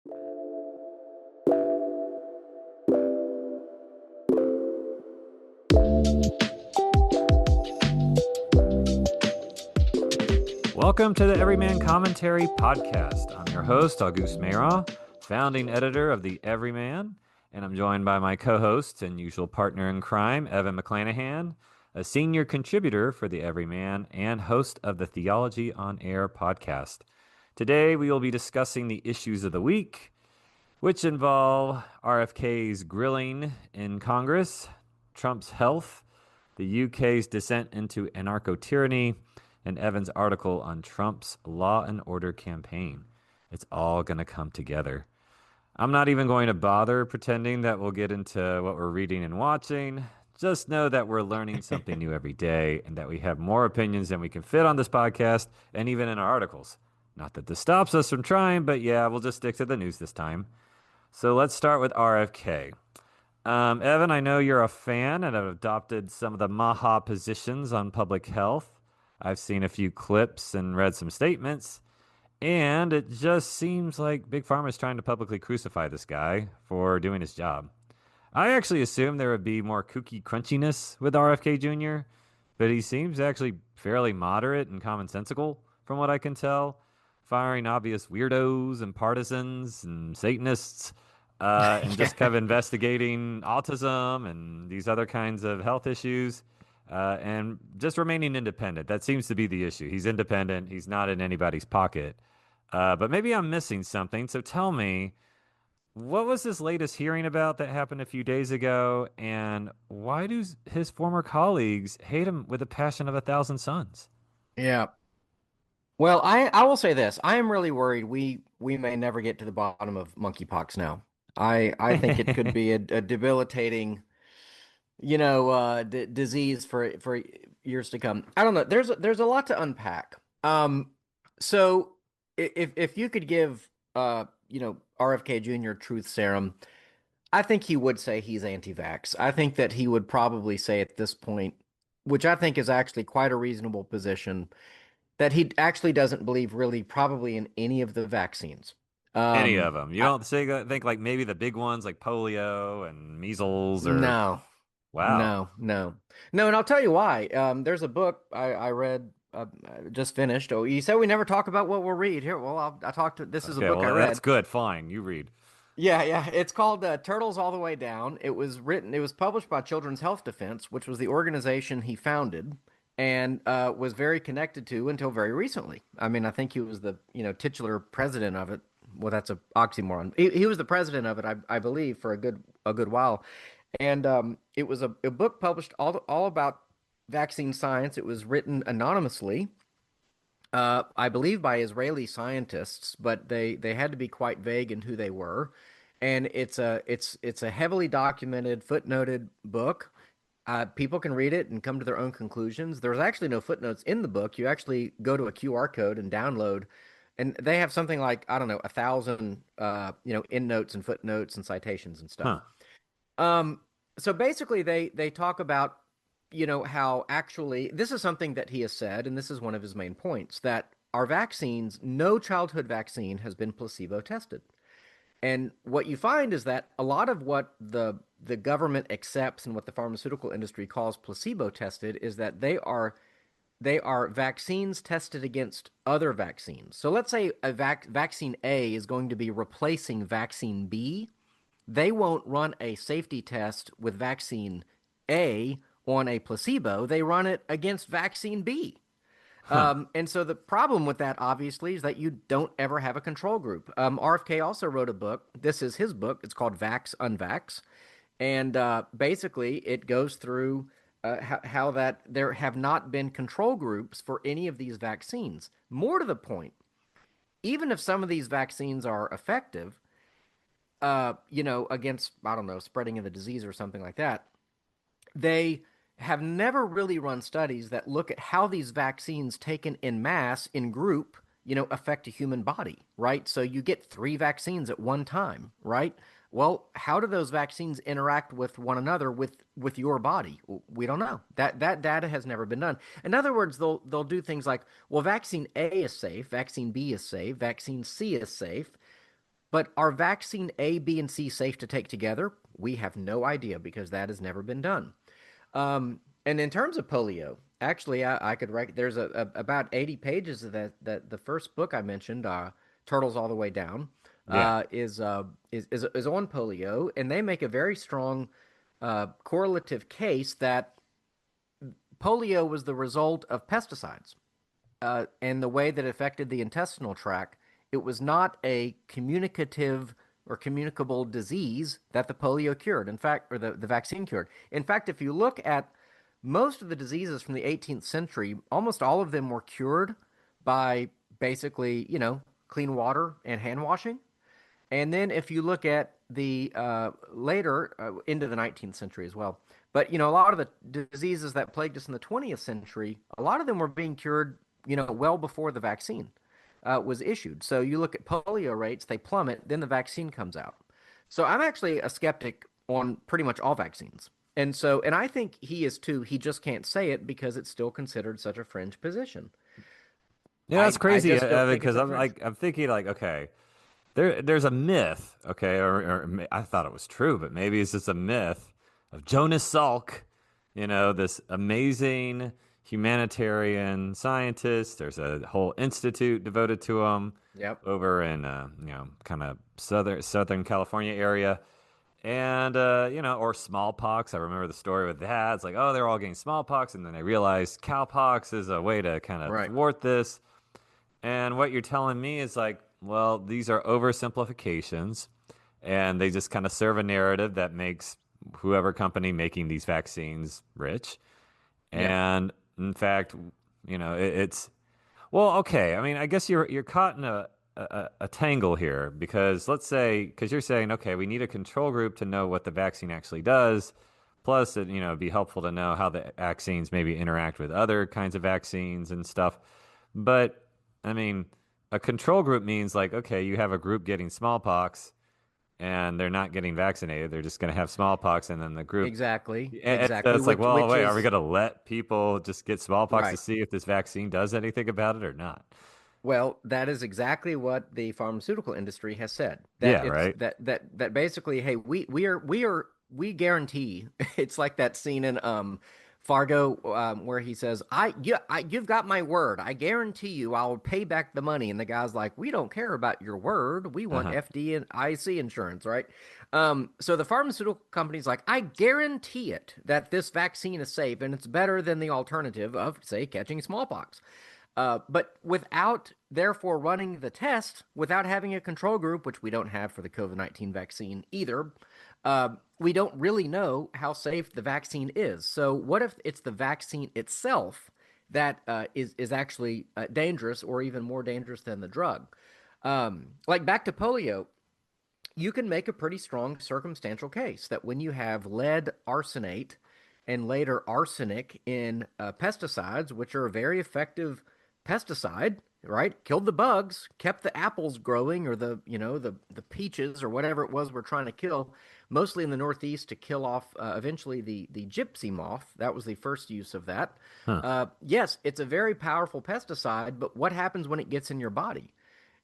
Welcome to the Everyman Commentary Podcast. I'm your host, Auguste, founding editor of the Everyman, and I'm joined by my co-host and usual partner in crime, Evan McClanahan, a senior contributor for the Everyman and host of the Theology on Air podcast. Today, we will be discussing the issues of the week, which involve RFK's grilling in Congress, Trump's health, the UK's descent into anarcho-tyranny, and Evan's article on Trump's law and order campaign. It's all going to come together. I'm not even going to bother pretending that we'll get into what we're reading and watching. Just know that we're learning something new every day and that we have more opinions than we can fit on this podcast and even in our articles. Not that this stops us from trying, but yeah, we'll just stick to the news this time. So let's start with RFK. Evan, I know you're a fan and have adopted some of the MAHA positions on public health. I've seen a few clips and read some statements, and it just seems like Big Pharma is trying to publicly crucify this guy for doing his job. I actually assumed there would be more kooky crunchiness with RFK Jr., but he seems actually fairly moderate and commonsensical from what I can tell, firing obvious weirdos and partisans and Satanists, and just kind of investigating autism and these other kinds of health issues. And just remaining independent. That seems to be the issue. He's independent. He's not in anybody's pocket. But maybe I'm missing something. So tell me, what was this latest hearing about that happened a few days ago? And why do his former colleagues hate him with the passion of 1,000 suns? Yeah. Well, I will say this. I am really worried we may never get to the bottom of monkeypox now. I think it could be a debilitating, disease for years to come. I don't know. There's a lot to unpack. So if you could give RFK Jr. truth serum, I think he would say he's anti-vax. I think that he would probably say at this point, which I think is actually quite a reasonable position, that he actually doesn't believe really probably in any of the vaccines. Any Um, of them? You I, don't think like maybe the big ones like polio and measles or no, wow. no, and I'll tell you why. There's a book I read, just finished. Oh, you said we never talk about what we'll read here. Well, I talked to. This is a Okay, book I well that's read. good. Fine, you read. Yeah. It's called Turtles All the Way Down. It was published by Children's Health Defense, which was the organization he founded and was very connected to until very recently. I mean, I think he was the, titular president of it. Well, that's a oxymoron. He was the president of it, I believe, for a good while. And it was a book published all about vaccine science. It was written anonymously, I believe by Israeli scientists, but they had to be quite vague in who they were. And it's a heavily documented, footnoted book. People can read it and come to their own conclusions. There's actually no footnotes in the book. You actually go to a QR code and download, and they have something like, I don't know, 1,000 endnotes and footnotes and citations and stuff. Huh. Um, so basically, they talk about, how actually this is something that he has said, and this is one of his main points, that our vaccines, no childhood vaccine has been placebo tested. And what you find is that a lot of what the government accepts and what the pharmaceutical industry calls placebo tested is that they are vaccines tested against other vaccines. So let's say a vaccine A is going to be replacing vaccine B. They won't run a safety test with vaccine A on a placebo. They run it against vaccine B. Huh. And so the problem with that, obviously, is that you don't ever have a control group. RFK also wrote a book. This is his book. It's called Vax Unvax. And basically, it goes through how that there have not been control groups for any of these vaccines. More to the point, even if some of these vaccines are effective, against, I don't know, spreading of the disease or something like that, they have never really run studies that look at how these vaccines taken in mass, in group, affect a human body, right? So you get 3 vaccines at one time, right? Well, how do those vaccines interact with one another with your body? We don't know. That data has never been done. In other words, they'll do things like, well, vaccine A is safe, vaccine B is safe, vaccine C is safe. But are vaccine A, B, and C safe to take together? We have no idea because that has never been done. And in terms of polio, actually, I could there's about 80 pages of that the first book I mentioned, Turtles All the Way Down, Yeah. is on polio, and they make a very strong correlative case that polio was the result of pesticides and the way that it affected the intestinal tract. It was not a communicative or communicable disease that the polio cured, in fact, or the vaccine cured. In fact, if you look at most of the diseases from the 18th century, almost all of them were cured by basically, clean water and hand washing. And then if you look at the later into the 19th century as well, but a lot of the diseases that plagued us in the 20th century, a lot of them were being cured, well before the vaccine was issued. So you look at polio rates, they plummet, then the vaccine comes out. So I'm actually a skeptic on pretty much all vaccines. And I think he is too. He just can't say it because it's still considered such a fringe position. Yeah, that's I crazy, just don't Evan, think it's because a I'm fringe. like I'm thinking like, okay, there's a myth, okay, I thought it was true, but maybe it's just a myth of Jonas Salk, this amazing humanitarian scientist. There's a whole institute devoted to him Yep. over in kind of Southern California area. And or smallpox. I remember the story with that. It's like, oh, they're all getting smallpox, and then they realized cowpox is a way to kind of Right. thwart this. And what you're telling me is like, well, these are oversimplifications, and they just kind of serve a narrative that makes whoever company making these vaccines rich. Yep. And in fact, it's well, okay. I mean, I guess you're caught in a tangle here because let's say because you're saying okay, we need a control group to know what the vaccine actually does. Plus, it'd be helpful to know how the vaccines maybe interact with other kinds of vaccines and stuff. But I mean, a control group means like okay, you have a group getting smallpox and they're not getting vaccinated. They're just going to have smallpox, and then the group Exactly. and so Exactly. it's like, Which well, which wait, are we is going to let people just get smallpox to right. see if this vaccine does anything about it or not? Well, that is exactly what the pharmaceutical industry has said. That Yeah, it's right. that basically, hey, we guarantee. It's like that scene in Fargo where he says, you've got my word. I guarantee you, I'll pay back the money." And the guy's like, "We don't care about your word. We want Uh-huh. FD and IC insurance, right?" So the pharmaceutical company's like, "I guarantee it that this vaccine is safe and it's better than the alternative of, say, catching smallpox." But without, therefore, running the test, without having a control group, which we don't have for the COVID-19 vaccine either, we don't really know how safe the vaccine is. So, what if it's the vaccine itself that is actually dangerous or even more dangerous than the drug? Like back to polio, you can make a pretty strong circumstantial case that when you have lead arsenate and later arsenic in pesticides, which are a very effective pesticide, right? Killed the bugs, kept the apples growing, or the peaches or whatever it was we're trying to kill, mostly in the Northeast to kill off eventually the gypsy moth. That was the first use of that. Huh. Yes, it's a very powerful pesticide, but what happens when it gets in your body?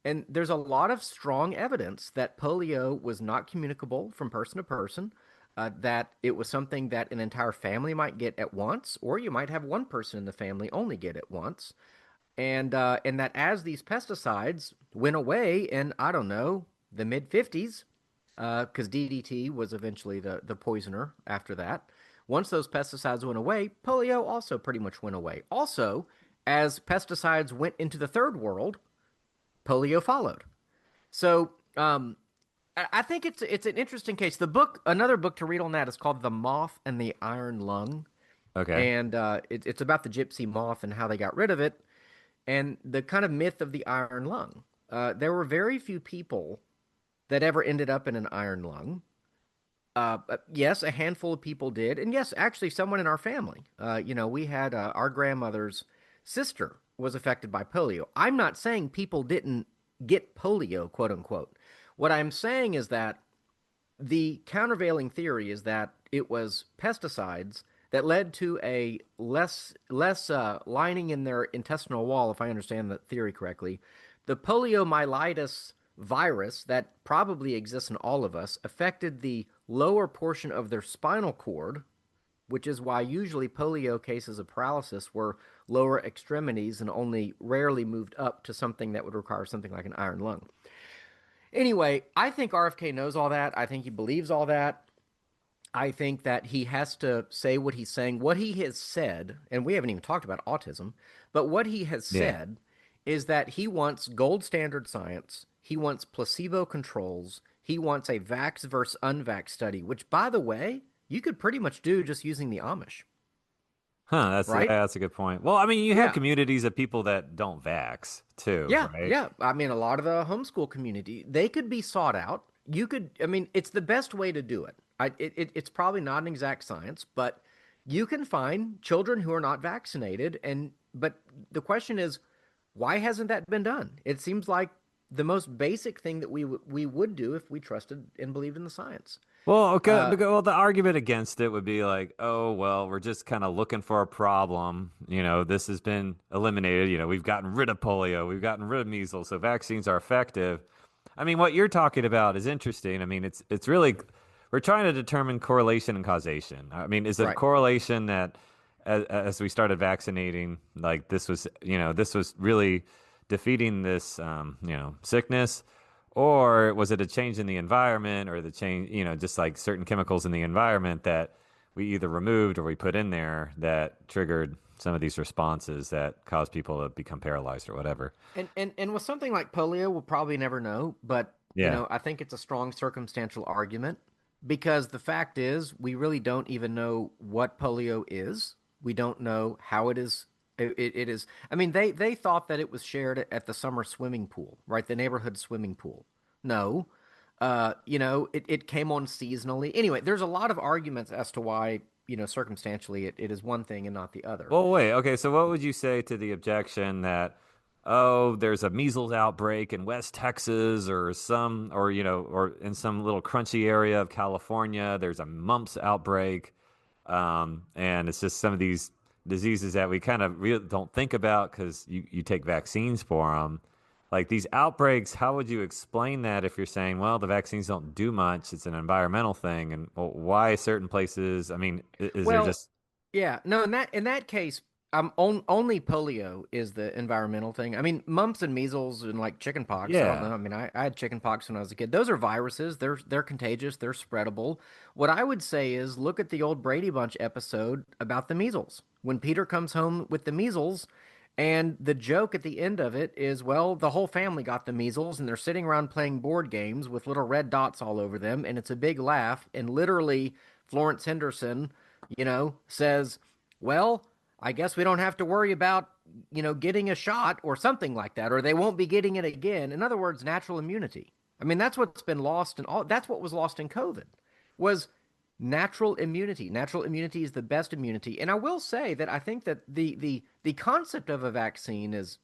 And there's a lot of strong evidence that polio was not communicable from person to person, that it was something that an entire family might get at once, or you might have one person in the family only get it once. And that as these pesticides went away in, I don't know, the mid 50s, because DDT was eventually the poisoner after that. Once those pesticides went away, polio also pretty much went away. Also, as pesticides went into the third world, polio followed. So I think it's an interesting case. Another book to read on that is called "The Moth and the Iron Lung," Okay. and it's about the gypsy moth and how they got rid of it, and the kind of myth of the iron lung. There were very few people that ever ended up in an iron lung. Yes, a handful of people did, and yes, actually, someone in our family. We had our grandmother's sister was affected by polio. I'm not saying people didn't get polio, quote unquote. What I'm saying is that the countervailing theory is that it was pesticides that led to a less lining in their intestinal wall, if I understand the theory correctly. The poliomyelitis virus that probably exists in all of us affected the lower portion of their spinal cord, which is why usually polio cases of paralysis were lower extremities and only rarely moved up to something that would require something like an iron lung. Anyway, I think RFK knows all that. I think he believes all that. I think that he has to say what he's saying. What he has said, and we haven't even talked about autism, but what he has Yeah. said is that he wants gold standard science. He wants placebo controls. He wants a vax versus unvax study, which, by the way, you could pretty much do just using the Amish, Huh, right? that's a good point. Well, I mean, you have Yeah. communities of people that don't vax too, Yeah, right? yeah. I mean, a lot of the homeschool community, they could be sought out. You could, I mean, it's the best way to do it. It's probably not an exact science, but you can find children who are not vaccinated. But the question is, why hasn't that been done? It seems like the most basic thing that we would do if we trusted and believed in the science. Well, okay, Uh, well, the argument against it would be like, oh, well, we're just kind of looking for a problem. This has been eliminated. We've gotten rid of polio, we've gotten rid of measles, so vaccines are effective. I mean, what you're talking about is interesting. I mean, it's really we're trying to determine correlation and causation. I mean, is it a right. correlation that as we started vaccinating, like this was really defeating this sickness? Or was it a change in the environment or the change, just like certain chemicals in the environment that we either removed or we put in there that triggered some of these responses that caused people to become paralyzed or whatever? And with something like polio, we'll probably never know, but Yeah. I think it's a strong circumstantial argument because the fact is we really don't even know what polio is. We don't know how it is. It is. I mean, they thought that it was shared at the summer swimming pool, right? The neighborhood swimming pool. No, it came on seasonally. Anyway, there's a lot of arguments as to why, circumstantially it is one thing and not the other. Well, wait. Okay. So what would you say to the objection that, oh, there's a measles outbreak in West Texas or in some little crunchy area of California, there's a mumps outbreak. And it's just some of these diseases that we kind of really don't think about because you take vaccines for them. Like these outbreaks, how would you explain that if you're saying, well, the vaccines don't do much, it's an environmental thing, and well, why certain places? I mean, is there Well, just yeah, no, in that case, only polio is the environmental thing. I mean, mumps and measles and like chicken pox. I don't know. yeah? I mean, I had chicken pox when I was a kid. Those are viruses. They're contagious. They're spreadable. What I would say is look at the old Brady Bunch episode about the measles. When Peter comes home with the measles, and the joke at the end of it is, well, the whole family got the measles, and they're sitting around playing board games with little red dots all over them, and it's a big laugh. And literally, Florence Henderson says, well, I guess we don't have to worry about, getting a shot or something like that, or they won't be getting it again. In other words, natural immunity. I mean, that's what's been lost in all, that's what was lost in COVID was natural immunity. Natural immunity is the best immunity. And I will say that I think that the concept of a vaccine is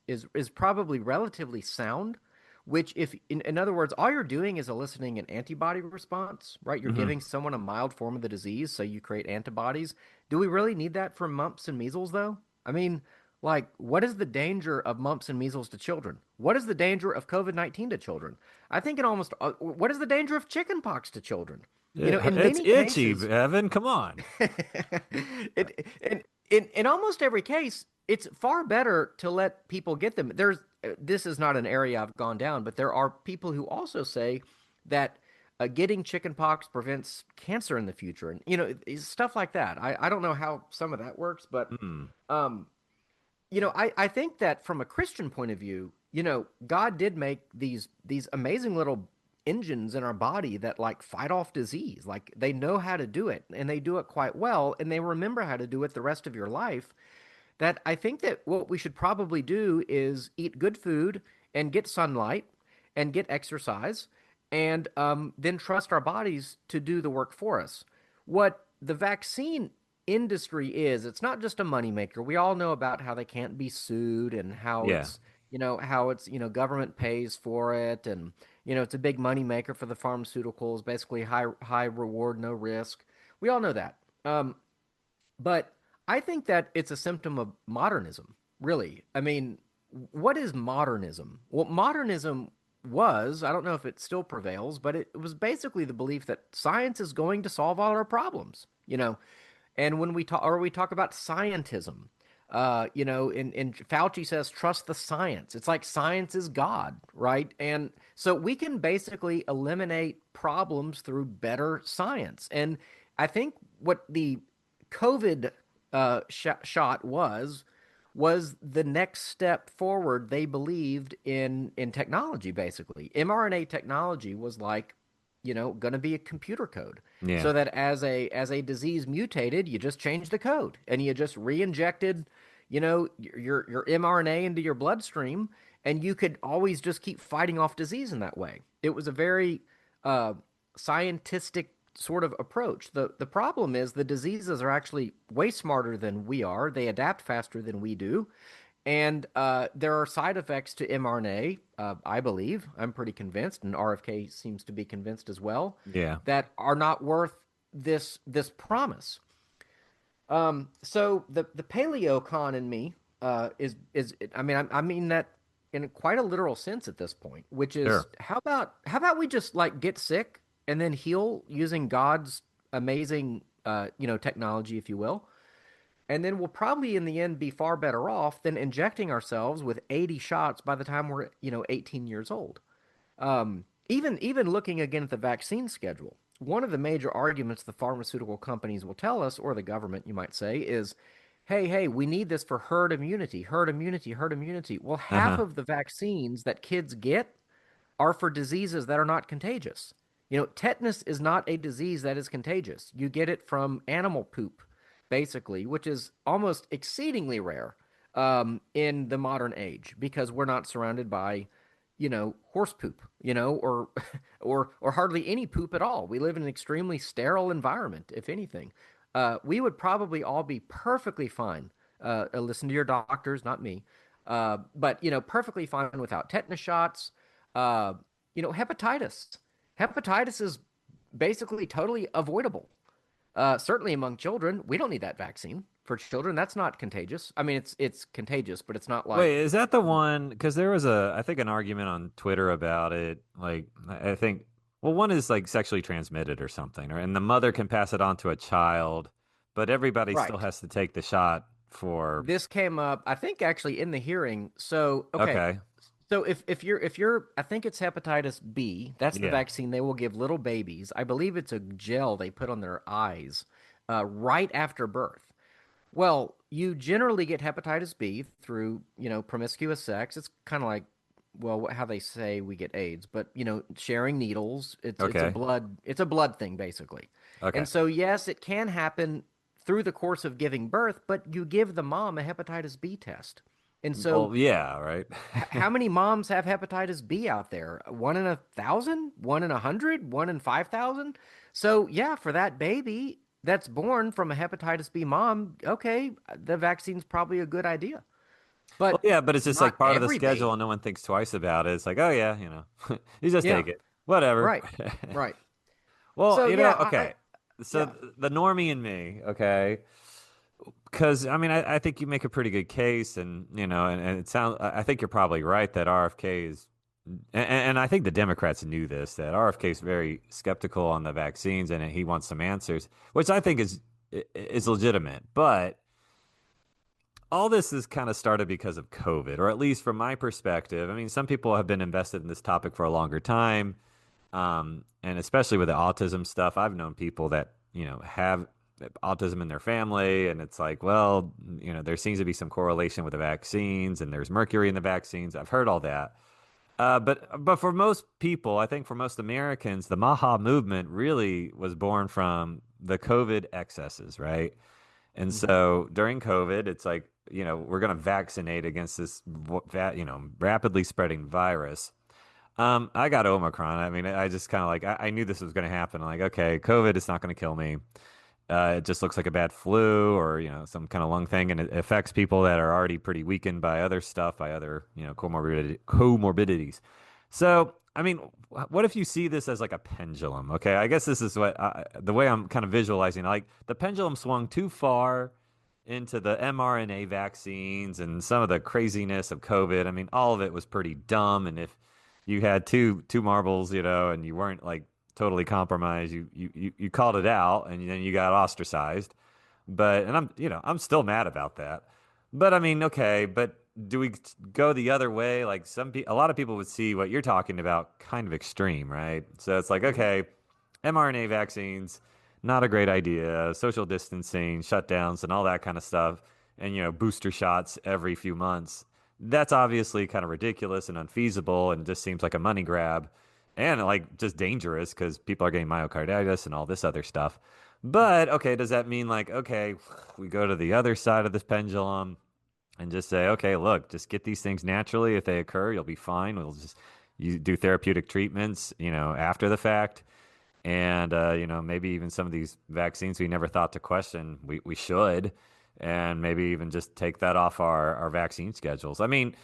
probably relatively sound, which if in other words, all you're doing is eliciting an antibody response, right? You're Hmm. giving someone a mild form of the disease, so you create antibodies. Do we really need that for mumps and measles though? I mean, like, what is the danger of mumps and measles to children? What is the danger of COVID-19 to children? I think in almost, what is the danger of chickenpox to children? In It's many itchy, cases, Evan. Come on. in almost every case, it's far better to let people get them. This is not an area I've gone down, but there are people who also say that getting chickenpox prevents cancer in the future, and stuff like that. I don't know how some of that works, but Mm. um, I think that from a Christian point of view, God did make these amazing little engines in our body that like fight off disease. Like they know how to do it and they do it quite well and they remember how to do it the rest of your life. That I think that what we should probably do is eat good food and get sunlight and get exercise and then trust our bodies to do the work for us. What the vaccine industry is, it's not just a moneymaker. We all know about how they can't be sued and how Yeah. government pays for it and it's a big moneymaker for the pharmaceuticals, basically high reward, no risk. We all know that. But I think that it's a symptom of modernism, really. I mean, what is modernism? Well, modernism was, I don't know if it still prevails, but it was basically the belief that science is going to solve all our problems, you know. And when we talk about scientism, and Fauci says, trust the science. It's like science is God, right? And so we can basically eliminate problems through better science. And I think what the COVID shot was the next step forward. They believed in technology. Basically, mRNA technology was like, going to be a computer code, Yeah. so that as a disease mutated, you just changed the code and you just re-injected, your mRNA into your bloodstream, and you could always just keep fighting off disease in that way. It was a very uh, scientific sort of approach. The problem is the diseases are actually way smarter than we are. They adapt faster than we do. And there are side effects to mRNA, I believe. I'm pretty convinced, and RFK seems to be convinced as well, Yeah. that are not worth this promise. So the paleo con in me is I mean that in quite a literal sense at this point, which is Sure. how about we just like get sick and then heal using God's amazing technology, if you will, and then we'll probably in the end be far better off than injecting ourselves with 80 shots by the time we're 18 years old. Even looking again at the vaccine schedule, one of the major arguments the pharmaceutical companies will tell us, or the government, you might say, is, hey, we need this for herd immunity, herd immunity, herd immunity. Well, half Uh-huh. of the vaccines that kids get are for diseases that are not contagious. Tetanus is not a disease that is contagious. You get it from animal poop, basically, which is almost exceedingly rare in the modern age because we're not surrounded by, horse poop, or or hardly any poop at all. We live in an extremely sterile environment, if anything. We would probably all be perfectly fine. Listen to your doctors, not me. But perfectly fine without tetanus shots. Uh, hepatitis. Hepatitis is basically totally avoidable. Certainly among children, we don't need that vaccine for children. That's not contagious. I mean, it's contagious, but it's not like Wait, is that the one? Because there was I think an argument on Twitter about it. Like, I think, well, one is like sexually transmitted or something, or and the mother can pass it on to a child, but everybody still right. has to take the shot for. This came up, I think, actually in the hearing. So, okay. Okay, So if you're I think it's hepatitis B. That's the yeah, vaccine they will give little babies. I believe it's a gel they put on their eyes right after birth. Well, you generally get hepatitis B through, promiscuous sex. It's kind of like, well, how they say we get AIDS, but sharing needles. okay, It's a blood thing basically. okay. And so yes, it can happen through the course of giving birth, but you give the mom a hepatitis B test. And so Well, yeah, right. how many moms have hepatitis B out there? One in 1,000? One in 100? One in 5,000? So, yeah, for that baby that's born from a hepatitis B mom, okay, the vaccine's probably a good idea. Well, But yeah, but it's just not like part of the every schedule, and baby. no one thinks twice about it. It's like, oh yeah, you just Yeah, take it, whatever. right, right. Well, So, yeah, okay. So yeah. the normie and me, okay. Because I mean, I think you make a pretty good case, and and it sounds. I think you're probably right that RFK is, and I think the Democrats knew this that RFK is very skeptical on the vaccines, and he wants some answers, which I think is legitimate. But all this is kind of started because of COVID, or at least from my perspective. I mean, some people have been invested in this topic for a longer time, and especially with the autism stuff, I've known people that have autism in their family, and it's like, well, there seems to be some correlation with the vaccines, and there's mercury in the vaccines. I've heard all that. But for most people, I think for most Americans, the MAHA movement really was born from the COVID excesses, right? And Hmm. so during COVID, it's like, we're going to vaccinate against this, rapidly spreading virus. I got Omicron. I mean, I just kind of like, I knew this was going to happen. I'm like, okay, COVID is not going to kill me. It just looks like a bad flu or, some kind of lung thing. And it affects people that are already pretty weakened by other stuff, by other, comorbidities. So, I mean, what if you see this as like a pendulum? Okay. I guess this is the way I'm kind of visualizing, like the pendulum swung too far into the mRNA vaccines and some of the craziness of COVID. I mean, all of it was pretty dumb. And you had two marbles, and you weren't like totally compromised. You called it out, and then you got ostracized. But and I'm still mad about that. But I mean, okay, but do we go the other way? Like a lot of people would see what you're talking about kind of extreme, right? So it's like, Mhm. okay, mRNA vaccines, not a great idea. Social distancing, shutdowns, and all that kind of stuff, and booster shots every few months. That's obviously kind of ridiculous and unfeasible, and just seems like a money grab, and like just dangerous because people are getting myocarditis and all this other stuff. But okay, does that mean like, okay, we go to the other side of this pendulum and just say, okay, look, just get these things naturally. If they occur, you'll be fine. We'll just you do therapeutic treatments, after the fact. And maybe even some of these vaccines we never thought to question, we should, and maybe even just take that off our vaccine schedules. I mean,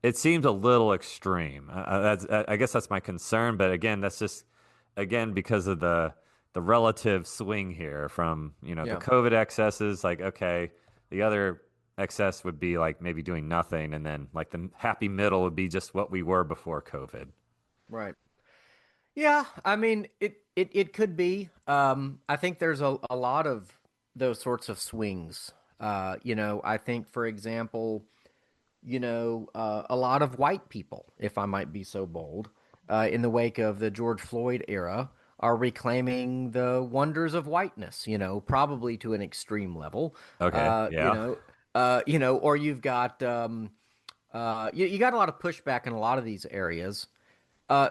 it seems a little extreme. I guess that's my concern, but again, that's just again because of the relative swing here from the Yeah, COVID excesses. Like, okay, the other excess would be like maybe doing nothing, and then like the happy middle would be just what we were before COVID. right. Yeah, I mean, it could be. I think there's a lot of those sorts of swings. I think, for example, a lot of white people, if I might be so bold, in the wake of the George Floyd era, are reclaiming the wonders of whiteness, probably to an extreme level. Okay, Uh, you yeah. know, or you've got you got a lot of pushback in a lot of these areas.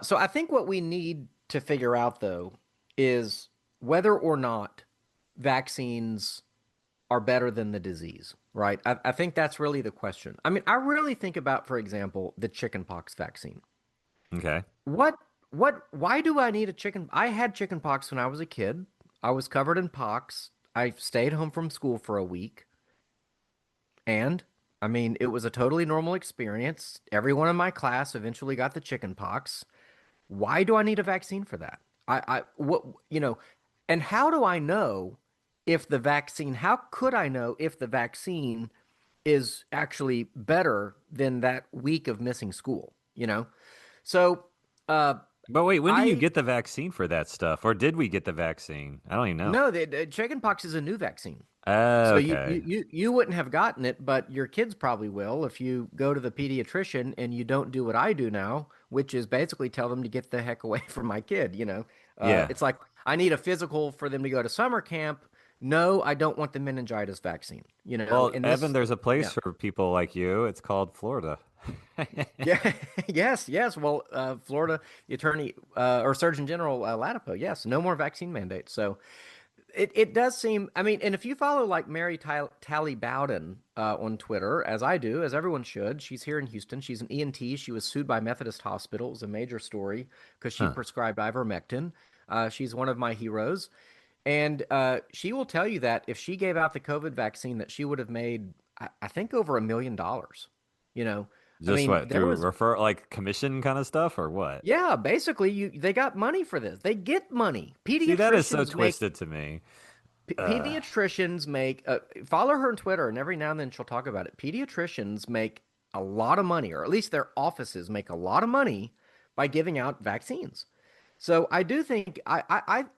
So I think what we need to figure out, though, is whether or not vaccines are better than the disease, right? I think that's really the question. I mean, I really think about, for example, the chickenpox vaccine. Okay. What, why do I need a chicken? I had chickenpox when I was a kid. I was covered in pox. I stayed home from school for a week. And I mean, it was a totally normal experience. Everyone in my class eventually got the chickenpox. Why do I need a vaccine for that? What, and how do I know if the vaccine, how could I know if the vaccine is actually better than that week of missing school, So, uh, But wait, when do you I, get the vaccine for that stuff? Or did we get the vaccine? I don't even know. no, the chickenpox is a new vaccine. So Okay. you wouldn't have gotten it, but your kids probably will if you go to the pediatrician and you don't do what I do now, which is basically tell them to get the heck away from my kid. Yeah. It's like I need a physical for them to go to summer camp. No, I don't want the meningitis vaccine. Well, And Evan, this, there's a place yeah, for people like you. It's called Florida. yeah, yes, yes. Well, Florida Attorney or Surgeon General Latipo, yes, no more vaccine mandates. So. It does seem, I mean, and if you follow like Mary Tally Bowden on Twitter, as I do, as everyone should, she's here in Houston. She's an ENT. She was sued by Methodist Hospital. It was a major story because she Huh. prescribed ivermectin. She's one of my heroes. And she will tell you that if she gave out the COVID vaccine, that she would have made, I think, over $1 million. You know, I Just mean, what, there through was, refer like commission kind of stuff or what? yeah, basically, they got money for this. They get money. See, that is so Pediatricians make twisted to me. Uh, pediatricians make follow her on Twitter, and every now and then she'll talk about it. Pediatricians make a lot of money, or at least their offices make a lot of money by giving out vaccines. So I do think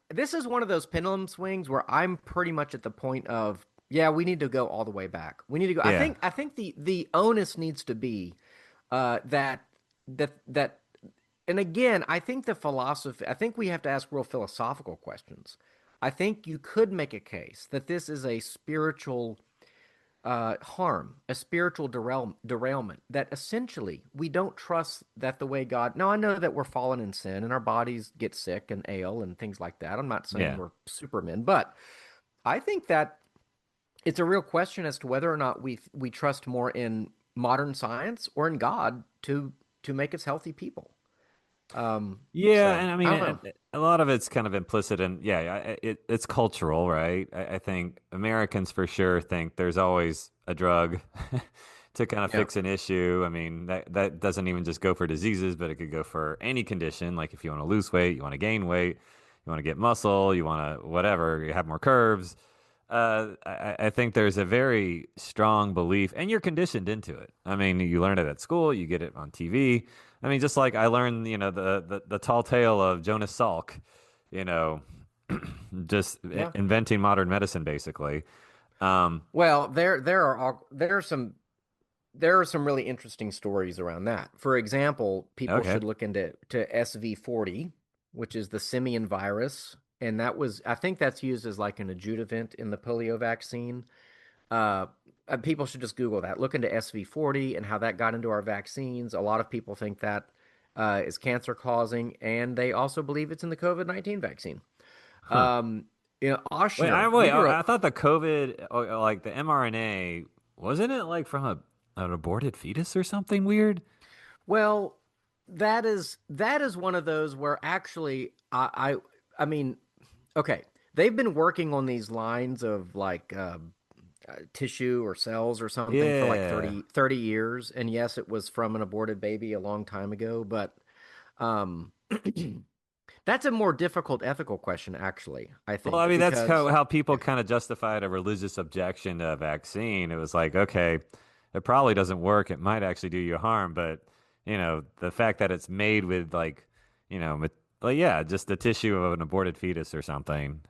this is one of those pendulum swings where I'm pretty much at the point of yeah, we need to go all the way back. We need to go. yeah. I think the onus needs to be that and again, I think the philosophy, I think we have to ask real philosophical questions. I think you could make a case that this is a spiritual harm, a spiritual derailment, that essentially we don't trust that the way God. Now, I know that we're fallen in sin and our bodies get sick and ail and things like that. I'm not saying Yeah. we're supermen, but I think that it's a real question as to whether or not we trust more in modern science or in God to make us healthy people. Yeah, So and I I mean, don't know. a lot of it's kind of implicit in, yeah, it's cultural, right? I think Americans for sure think there's always a drug to kind of Yeah. fix an issue. I mean, that doesn't even just go for diseases, but it could go for any condition. Like if you want to lose weight, you want to gain weight, you want to get muscle, you want to whatever, you have more curves. I think there's a very strong belief, and you're conditioned into it. I mean, you learn it at school, you get it on TV. I mean, just like I learned, the tall tale of Jonas Salk, you know, just Yeah. inventing modern medicine, basically. Um, Well, there are some really interesting stories around that. For example, people okay. should look into SV40, which is the simian virus, and I think that's used as like an adjuvant in the polio vaccine. Uh, People should just Google that. Look into SV40 and how that got into our vaccines. A lot of people think that is cancer causing, and they also believe it's in the COVID-19 vaccine. Huh. Um, Oshner, Wait. meteor. I thought the COVID, like the mRNA, wasn't it like from an aborted fetus or something weird? Well, that is one of those where actually I mean, okay, they've been working on these lines of like tissue or cells or something for like Yeah. 30 years, and yes, it was from an aborted baby a long time ago, but um that's a more difficult ethical question actually, I Well, I think, mean, that's because how people kind of justified a religious objection to a vaccine. It was like, okay, it probably doesn't work. It might actually do you harm, but the fact that it's made with like, like yeah, just the tissue of an aborted fetus or something.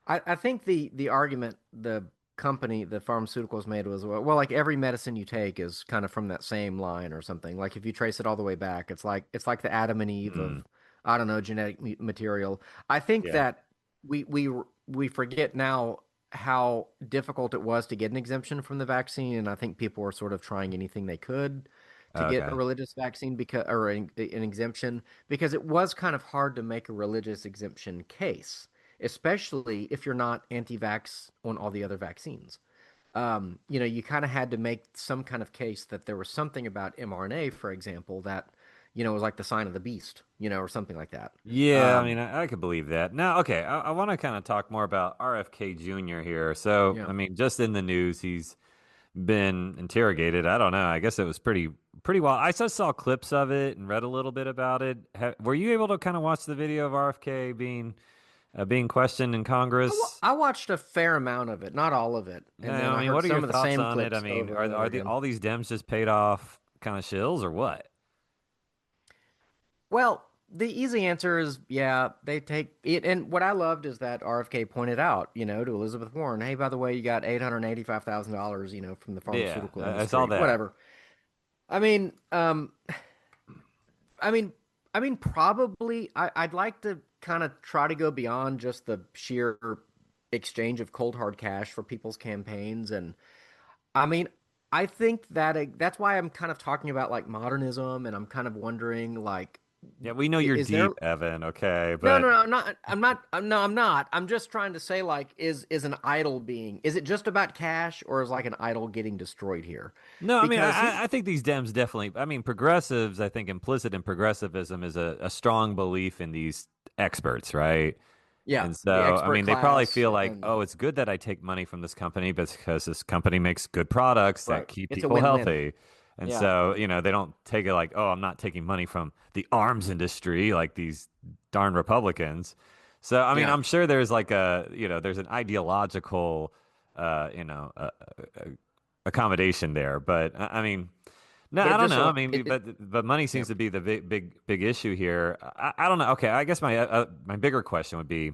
I think the argument the company, the pharmaceuticals made was, well, like every medicine you take is kind of from that same line or something. Like if you trace it all the way back, it's like the Adam and Eve Hmm. of, I don't know, genetic material. I think Yeah. that we forget now how difficult it was to get an exemption from the vaccine, and I think people were sort of trying anything they could to get a Okay. religious vaccine because or an exemption because it was kind of hard to make a religious exemption case, especially if you're not anti-vax on all the other vaccines. You kind of had to make some kind of case that there was something about mRNA, for example, that, was like the sign of the beast, or something like that. Yeah, I mean, Um, I could believe that. Now, okay, I want to kind of talk more about RFK Jr. here. So, yeah. I mean, just in the news, he's been interrogated. I don't know. I guess it was pretty well. I just saw clips of it and read a little bit about it. Were you able to kind of watch the video of RFK being questioned in Congress? I watched a fair amount of it, not all of it, and Yeah, then I I mean, heard what are your some of the thoughts same on it? I clips mean, over and over are again. all these Dems just paid off kind of shills or what? Well, the easy answer is yeah, they take it. And what I loved is that RFK pointed out, to Elizabeth Warren, hey, by the way, you got $885,000, from the Yeah, pharmaceutical I saw industry, that. whatever. I mean, I mean, probably I'd like to kind of try to go beyond just the sheer exchange of cold hard cash for people's campaigns. And I mean, I think that that's why I'm kind of talking about like modernism, and I'm kind of wondering like, Yeah, we know you're is there? deep, Evan, okay, No, but no, no, I'm not. I'm not. No, I'm not. I'm just trying to say, like, is an idol being? Is it just about cash, or is like an idol getting destroyed here? no, I mean, Because here's, I think these Dems definitely, I mean, progressives, I think implicit in progressivism is a strong belief in these experts, right? yeah, And the so, I expert mean, they probably class, feel like, and oh, it's good that I take money from this company, but it's because this company makes good products that right, keep it's a people win-win. healthy. And Yeah, so, they don't take it like, oh, I'm not taking money from the arms industry like these darn Republicans. So, I mean, yeah. I'm sure there's like there's an ideological, uh, you know, uh, uh, accommodation there. But I mean, no, It I don't just know. I so mean, it but money yeah. seems to be the big issue here. I don't know. Okay, I guess my bigger question would be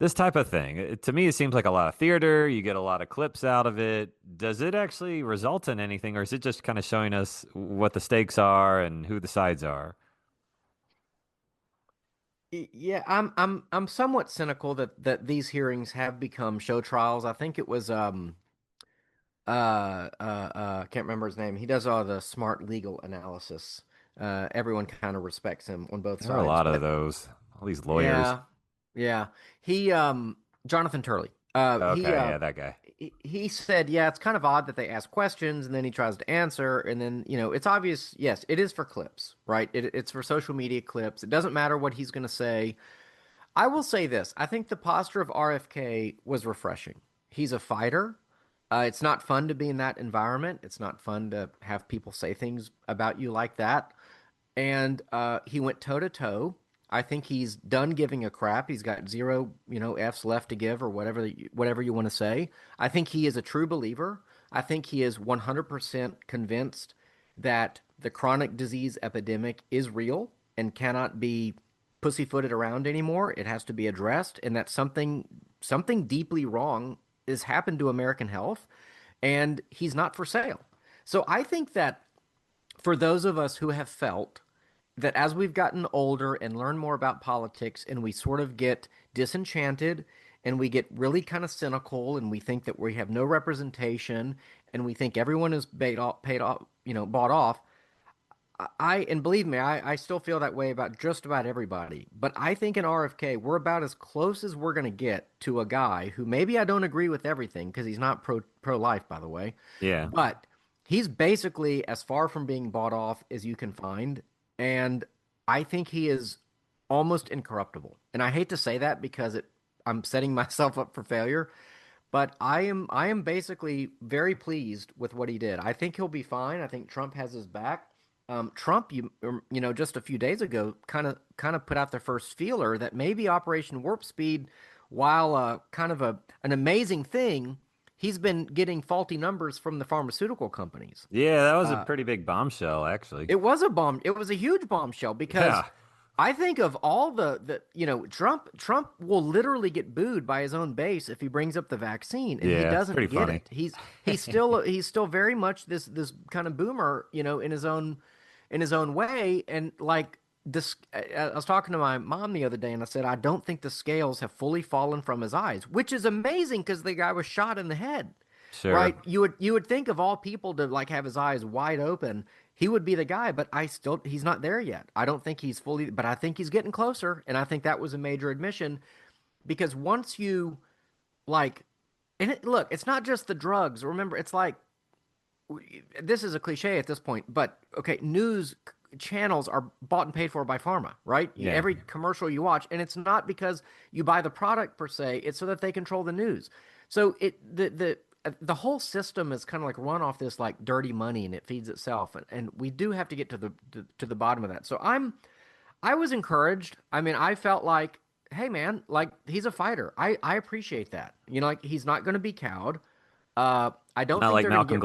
this type of thing. To me, it seems like a lot of theater. You get a lot of clips out of it. Does it actually result in anything, or is it just kind of showing us what the stakes are and who the sides are? Yeah, I'm somewhat cynical that these hearings have become show trials. I think it was can't remember his name. He does all the smart legal analysis. Everyone kind of respects him on both There are a sides. lot of But those. All these lawyers. yeah, yeah. He Jonathan Turley. Okay, yeah, that guy. He said, yeah, it's kind of odd that they ask questions and then he tries to answer, and then, it's obvious, yes, it is for clips, right? It's for social media clips. It doesn't matter what he's going to say. I will say this. I think the posture of RFK was refreshing. He's a fighter. It's not fun to be in that environment. It's not fun to have people say things about you like that. And he went toe to toe. I think he's done giving a crap. He's got zero, F's left to give or whatever you want to say. I think he is a true believer. I think he is 100% convinced that the chronic disease epidemic is real and cannot be pussyfooted around anymore. It has to be addressed, and that something deeply wrong has happened to American health, and he's not for sale. So I think that for those of us who have felt that as we've gotten older and learn more about politics and we sort of get disenchanted and we get really kind of cynical and we think that we have no representation and we think everyone is paid off, bought off. And believe me, I still feel that way about just about everybody. But I think in RFK, we're about as close as we're going to get to a guy who maybe I don't agree with everything because he's not pro life, by the way, Yeah. but he's basically as far from being bought off as you can find. And I think he is almost incorruptible. And I hate to say that because I'm setting myself up for failure. But I am basically very pleased with what he did. I think he'll be fine. I think Trump has his back. Trump, just a few days ago, kind of put out the first feeler that maybe Operation Warp Speed, while kind of an amazing thing, he's been getting faulty numbers from the pharmaceutical companies. Yeah, that was a Uh, pretty big bombshell, actually. it was a bomb. It was a huge bombshell because Yeah. I think of all Trump will literally get booed by his own base if he brings up the vaccine and he Yeah, it's doesn't pretty get funny. it. He's still very much this kind of boomer, in his own way. And like this, I was talking to my mom the other day and I said, I don't think the scales have fully fallen from his eyes, which is amazing because the guy was shot in the head. Sure. Right? You would think of all people to like have his eyes wide open, he would be the guy, but he's not there yet. I don't think he's fully, but I think he's getting closer, and I think that was a major admission because once you like, look, it's not just the drugs. Remember, it's like this is a cliche at this point, but okay, news channels are bought and paid for by pharma, right? Yeah. Every commercial you watch, and it's not because you buy the product per se, it's so that they control the news. So the whole system is kind of like run off this like dirty money and it feeds itself, and we do have to get to the bottom of that. So I was encouraged. I mean, I felt like, hey man, like he's a fighter. I appreciate that. Like he's not going to be cowed. I don't Not think like they're going to Malcolm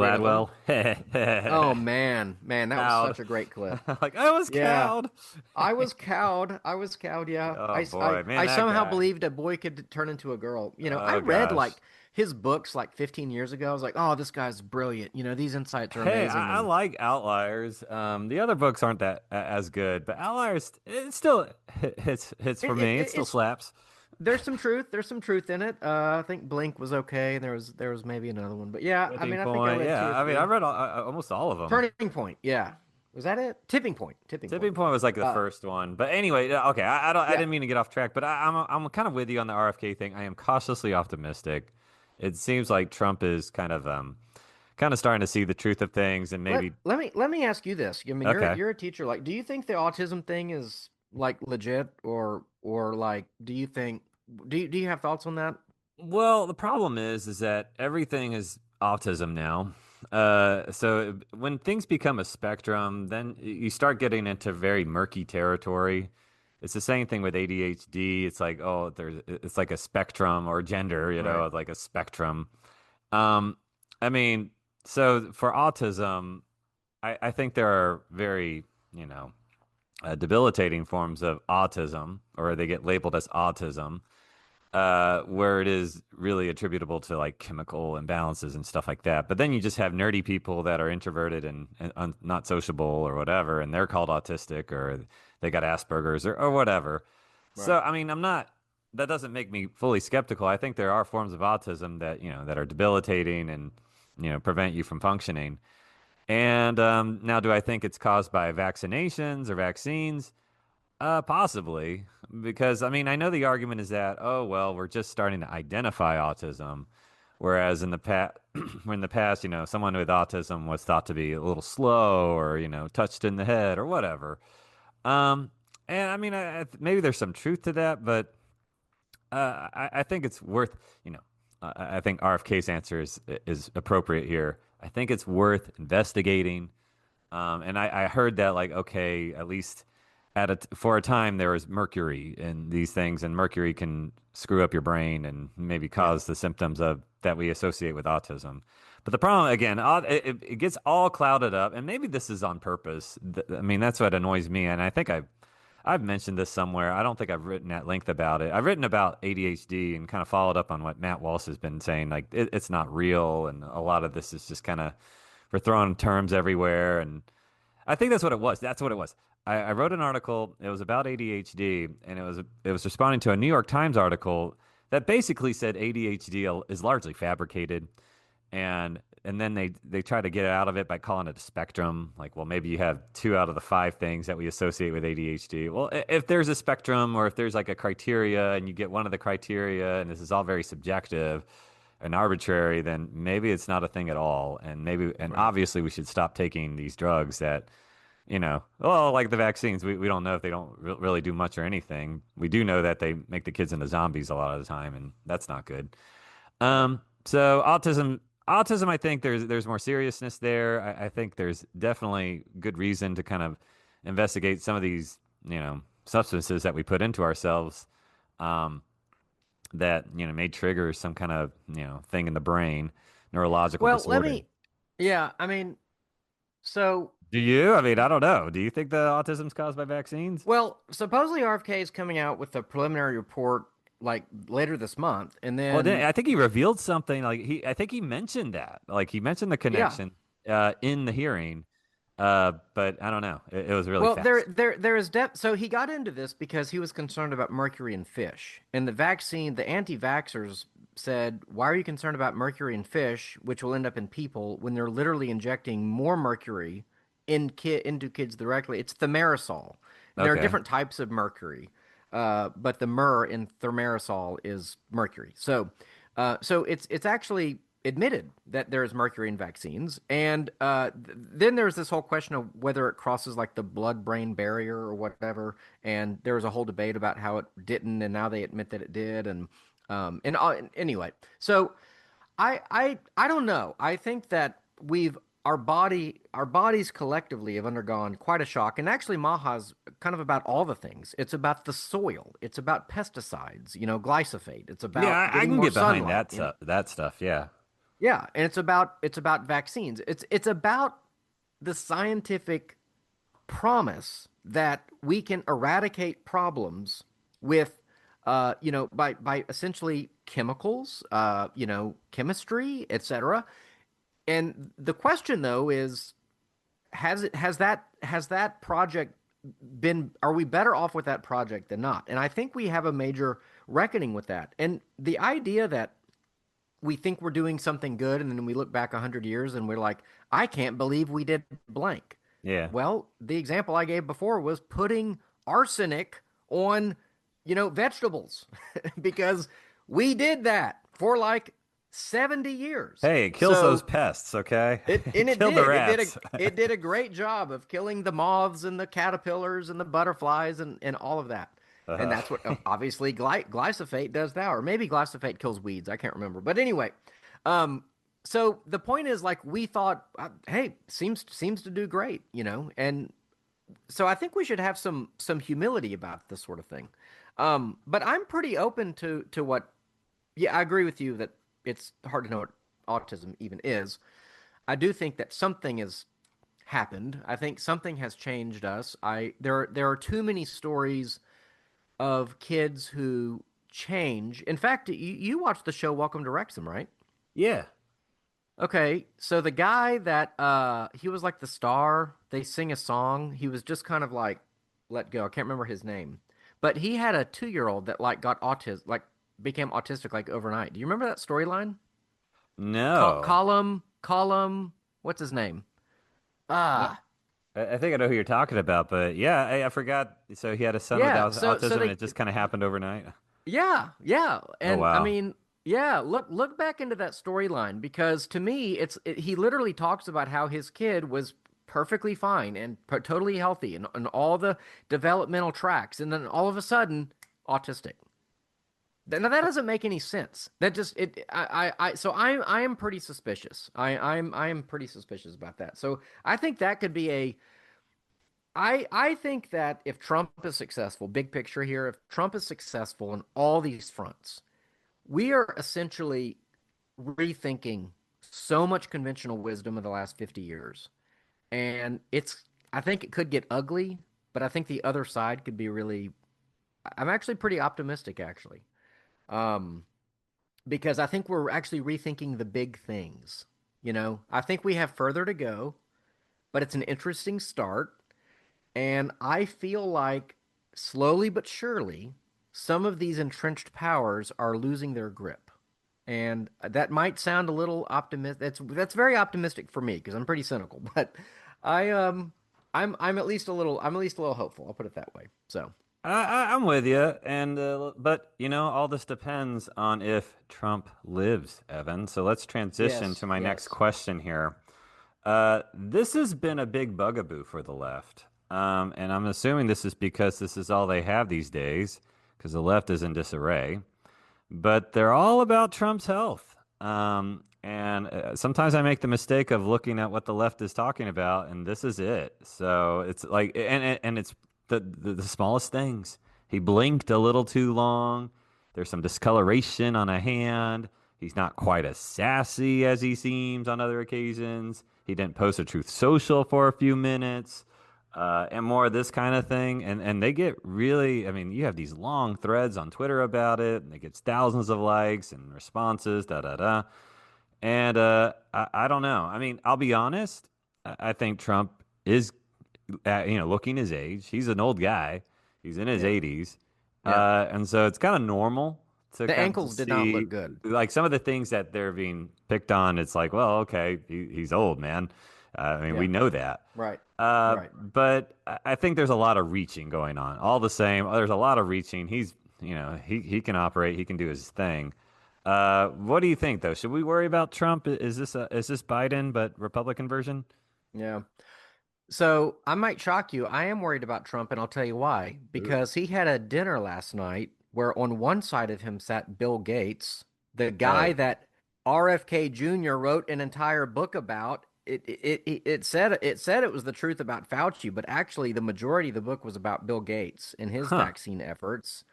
get rid of him. Gladwell. Oh man, man, that was Cowed. such a great clip. Like, I was Yeah, cowed. I was cowed. I was cowed. Yeah, Oh I, I, boy, man, I that somehow guy. believed a boy could turn into a girl. I Oh read gosh. like his books like 15 years ago. I was like, oh, this guy's brilliant. These insights are Hey, amazing. I And like Outliers. The other books aren't that as good, but Outliers it still hits for it, it, me. It it- still it's slaps. there's some truth. There's some truth in it. I think Blink was okay, and there was maybe another one, but yeah, I Tipping mean, I think I Point. read two Yeah, or I mean, I three. read almost all of them. Turning Point. Yeah, was that it? Tipping Point. Tipping Point. Tipping Point was like the Uh, first one, but anyway, okay. I yeah. didn't mean to get off track, but I'm kind of with you on the RFK thing. I am cautiously optimistic. It seems like Trump is kind of starting to see the truth of things, and Let maybe let me let me ask you this. I mean, you're okay. you're a teacher. Like, do you think the autism thing is like legit, or like, do you have thoughts on that? Well, the problem is that everything is autism now. So when things become a spectrum, then you start getting into very murky territory. It's the same thing with ADHD. It's like, oh, it's like a spectrum or gender, Right. like a spectrum. Um, I mean, so for autism, I think there are very, debilitating forms of autism, or they get labeled as autism where it is really attributable to like chemical imbalances and stuff like that. But then you just have nerdy people that are introverted and not sociable or whatever, and they're called autistic or they got Asperger's or whatever. Right. So, I mean, that doesn't make me fully skeptical. I think there are forms of autism that, that are debilitating and, prevent you from functioning. And now, do I think it's caused by vaccinations or vaccines? Possibly, because I mean, I know the argument is that, oh, well, we're just starting to identify autism, whereas in the past, in the past, someone with autism was thought to be a little slow or, touched in the head or whatever. Um, and I mean, maybe there's some truth to that, but I think it's worth, I think RFK's answer is appropriate here. I think it's worth investigating and I heard that like, okay, at least for a time there was mercury in these things, and mercury can screw up your brain and maybe Yeah. cause the symptoms of that we associate with autism. But the problem, again, it gets all clouded up, and maybe this is on purpose. I mean, that's what annoys me, and I think I've mentioned this somewhere. I don't think I've written at length about it. I've written about ADHD and kind of followed up on what Matt Walsh has been saying. Like it's not real, and a lot of this is just kind of we're throwing terms everywhere, and I think that's what it was. That's what it was. I wrote an article. It was about ADHD, and it was responding to a New York Times article that basically said ADHD is largely fabricated, and then they try to get out of it by calling it a spectrum. Like, well, maybe you have two out of the five things that we associate with ADHD. Well, if there's a spectrum or if there's like a criteria and you get one of the criteria, and this is all very subjective and arbitrary, then maybe it's not a thing at all. And Right. obviously we should stop taking these drugs that, well, like the vaccines, we don't know if they don't really do much or anything. We do know that they make the kids into zombies a lot of the time, and that's not good. Right. So autism, I think there's more seriousness there. I think there's definitely good reason to kind of investigate some of these, substances that we put into ourselves, um, that, may trigger some kind of, thing in the brain, neurological Well, let disorder. me, yeah, I mean, so, Do you? I mean, I don't know. Do you think the autism's caused by vaccines? well, supposedly RFK is coming out with a preliminary report like later this month. And Well, then, I think he revealed something. I think he mentioned that. Like he mentioned the yeah, connection in the hearing, but I don't know. It was really well, fast. there is depth. So he got into this because he was concerned about mercury in fish. And the vaccine, the anti-vaxxers said, "Why are you concerned about mercury in fish, which will end up in people when they're literally injecting more mercury into kids directly?" It's thimerosal. There are Okay. different types of mercury, but the mer in thimerosal is mercury. So it's actually admitted that there is mercury in vaccines, and then there's this whole question of whether it crosses like the blood-brain barrier or whatever. And there was a whole debate about how it didn't, and now they admit that it did, and anyway. So I don't know. I think that our bodies collectively have undergone quite a shock. And actually MAHA's kind of about all the things. It's about the soil. It's about pesticides, glyphosate. It's Yeah, about I getting can more get behind sunlight, that stuff. Yeah. Yeah, and it's about vaccines. It's about the scientific promise that we can eradicate problems with by essentially chemicals, chemistry, etc. And the question though is, has that project been, are we better off with that project than not? And I think we have a major reckoning with that. And the idea that we think we're doing something good, and then we look back 100 years and we're like, I can't believe we did blank. Yeah. Well, the example I gave before was putting arsenic on, vegetables, because we did that for like 70 years. Hey, it kills those So pests, okay? it It and it killed the did. It did a rats. it did a great job of killing the moths and the caterpillars and the butterflies and all of that. And Uh, that's what obviously glyphosate does now, or maybe glyphosate kills weeds. I can't remember. But anyway, um, so the point is, like, we thought, hey, seems to do great, and so I think we should have some humility about this sort of thing. But I'm pretty open to what. Yeah, I agree with you that it's hard to know what autism even is. I do think that something has happened. I think something has changed us. There are too many stories of kids who change. In fact, you watched the show Welcome to Wrexham, right? yeah. Okay, so the guy that he was like the star, they sing a song. He was just kind of like let go. I can't remember his name. But he had a 2-year-old that like got autism, like became autistic like overnight. Do you remember that storyline? No. Column, what's his name? No. Ah, I think I know who you're talking about, but yeah, I forgot. So he had a son with yeah. So autism, and they, it just kind of happened overnight. yeah, yeah. Oh And I wow. mean, yeah, look back into that storyline, because to me he literally talks about how his kid was perfectly fine and totally healthy and all the developmental tracks, and then all of a sudden autistic. Now that doesn't make any sense. That just it I so I am pretty suspicious. I am pretty suspicious about that. So I think that could be a I think that if Trump is successful, big picture here, if Trump is successful in all these fronts, we are essentially rethinking so much conventional wisdom of the last 50 years. And I think it could get ugly, but I think the other side could be really, I'm actually pretty optimistic, actually. Um, because I think we're actually rethinking the big things. I think we have further to go, but it's an interesting start. And I feel like slowly but surely, some of these entrenched powers are losing their grip. And that might sound a little optimistic. That's very optimistic for me because I'm pretty cynical, but I I'm at least a little hopeful. I'll put it that way. So, I'm with you, and but all this depends on if Trump lives, Evan. So let's transition yes, to my next yes. question here. This has been a big bugaboo for the left, and I'm assuming this is because this is all they have these days, because the left is in disarray. But they're all about Trump's health. And sometimes I make the mistake of looking at what the left is talking about, and this is it. So it's like, and it's the smallest things. He blinked a little too long. There's some discoloration on a hand. He's not quite as sassy as he seems on other occasions. He didn't post a Truth Social for a few minutes and more of this kind of thing. And they get really, I mean, you have these long threads on Twitter about it, and it gets thousands of likes and responses, da da da. And I don't know. I mean, I'll be honest. I think Trump is, looking his age. He's an old guy. He's in his Yeah, 80s, yeah. and so it's kind of normal to The kind of ankles just did not see look good. like some of the things that they're being picked on. It's like, well, okay, he's old, man. I mean, we Yeah, know that. right, Uh, right. but I think there's a lot of reaching going on. All the same, there's a lot of reaching. He's, he can operate. He can do his thing. What do you think, though? Should we worry about Trump? Is this Biden but Republican version? Yeah. So I might shock you. I am worried about Trump, and I'll tell you why. Because he had a dinner last night where on one side of him sat Bill Gates, the guy Oh, that RFK Jr. wrote an entire book about. It said it was the truth about Fauci, but actually the majority of the book was about Bill Gates and his huh. vaccine efforts.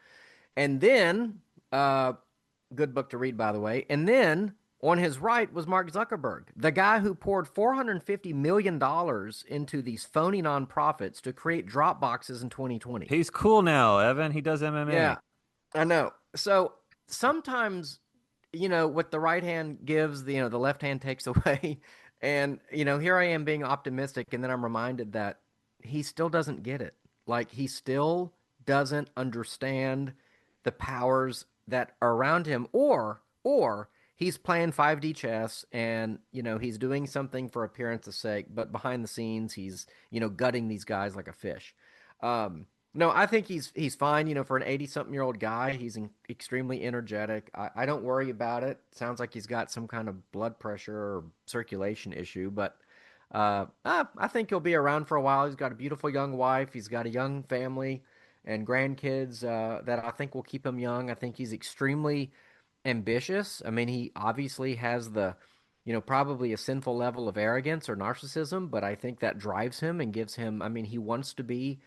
And then, good book to read, by the way. And then on his right was Mark Zuckerberg, the guy who poured $450 million into these phony nonprofits to create drop boxes in 2020. He's cool now, Evan. He does MMA. Yeah, I know. So sometimes, what the right hand gives, the left hand takes away. And, here I am being optimistic, and then I'm reminded that he still doesn't get it. Like, he still doesn't understand the powers that are around him, or he's playing 5D chess and, he's doing something for appearance's sake, but behind the scenes, he's, gutting these guys like a fish. Um, no, I think he's fine. For an 80-something-year-old guy, he's extremely energetic. I don't worry about it. Sounds like he's got some kind of blood pressure or circulation issue, but I think he'll be around for a while. He's got a beautiful young wife. He's got a young family and grandkids that I think will keep him young. I think he's extremely ambitious. I mean, he obviously has probably a sinful level of arrogance or narcissism, but I think that drives him and gives him, I mean, he wants to be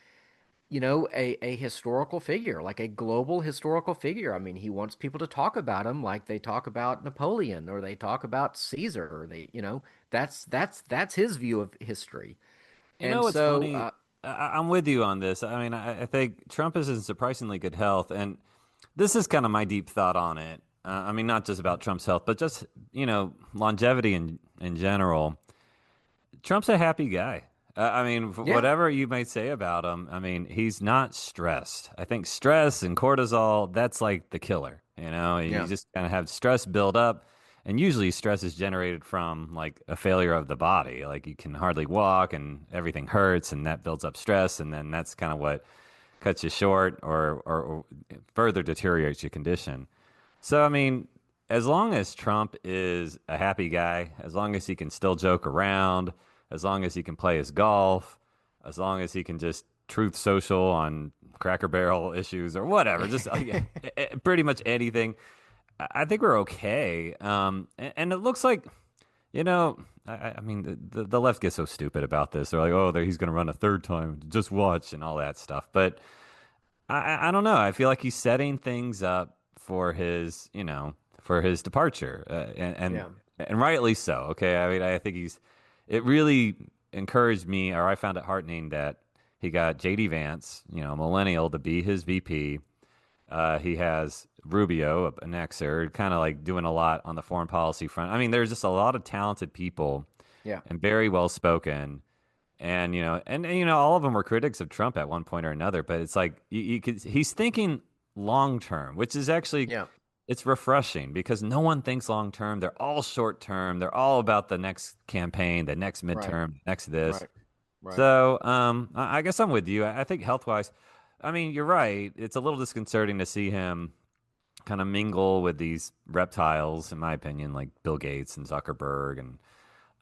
a historical figure, like a global historical figure. I mean, he wants people to talk about him like they talk about Napoleon or they talk about Caesar or that's his view of history. You know And what's so, funny? I'm with you on this. I mean, I think Trump is in surprisingly good health, and this is kind of my deep thought on it. I mean, not just about Trump's health, but just longevity in general. Trump's a happy guy. I mean, yeah, whatever you might say about him, I mean, he's not stressed. I think stress and cortisol, that's like the killer. You yeah, just kind of have stress build up. And usually stress is generated from like a failure of the body. Like you can hardly walk and everything hurts, and that builds up stress. And then that's kind of what cuts you short or further deteriorates your condition. So, I mean, as long as Trump is a happy guy, as long as he can still joke around, as long as he can play his golf, as long as he can just truth social on Cracker Barrel issues or whatever, just pretty much anything, I think we're okay. And it looks like, I mean, the left gets so stupid about this. They're like, oh, he's going to run a third time. Just watch and all that stuff. But I don't know. I feel like he's setting things up for his departure. And yeah. and rightly so. Okay, I mean, I think it really encouraged me, or I found it heartening that he got JD Vance, a millennial, to be his VP. He has Rubio, an Xer, kind of like doing a lot on the foreign policy front. I mean, there's just a lot of talented people Yeah, and very well spoken. And all of them were critics of Trump at one point or another. But it's like he's thinking long term, which is actually yeah, it's refreshing because no one thinks long term. They're all short term. They're all about the next campaign, the next right, midterm, next this. right, right. So I guess I'm with you. I think health wise, I mean, you're right. It's a little disconcerting to see him kind of mingle with these reptiles, in my opinion, like Bill Gates and Zuckerberg and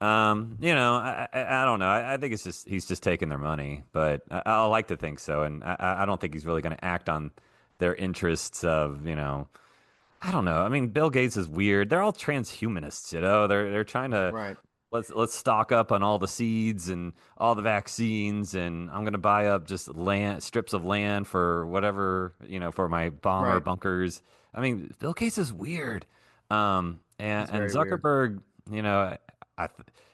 I don't know. I think it's just he's just taking their money, but I like to think so, and I don't think he's really going to act on their interests of I don't know. I mean, Bill Gates is weird. They're all transhumanists, They're trying to Right. let's stock up on all the seeds and all the vaccines, and I'm going to buy up just strips of land for whatever for my bomber Right. bunkers. I mean, Bill Gates is weird, and He's and very weird. Zuckerberg, I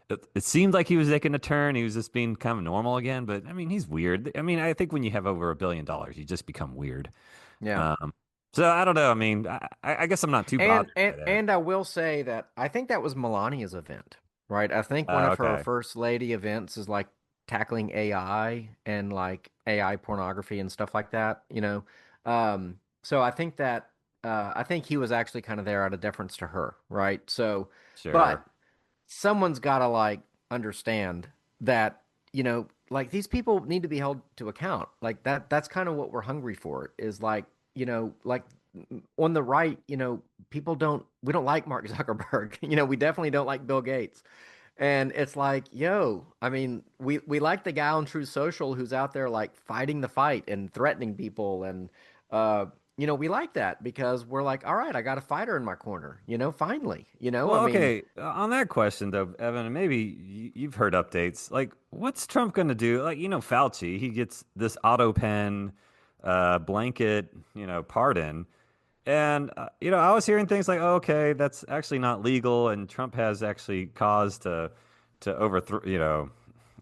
it seemed like he was taking a turn. He was just being kind of normal again, but I mean, he's weird. I mean, I think when you have over $1 billion, you just become weird. Yeah. Um, so I don't know. I mean, I guess I'm not too And bothered and by that. and I will say that I think that was Melania's event, right? I think one of her Okay, first lady events is like tackling AI and like AI pornography and stuff like that. So I think he was actually kind of there out of deference to her, right? So, but sure. someone's got to like understand that, like these people need to be held to account. Like that's kind of what we're hungry for is like, like on the right, we don't like Mark Zuckerberg. We definitely don't like Bill Gates. And it's like, yo, I mean, we like the guy on True Social who's out there like fighting the fight and threatening people and we like that because we're like, all right, I got a fighter in my corner, finally. I Well, mean, okay. On that question, though, Evan, and maybe you've heard updates. Like, what's Trump going to do? Like, Fauci, he gets this auto pen, blanket, pardon. And, I was hearing things like, oh, okay, that's actually not legal. And Trump has actually caused to overthrow, yeah.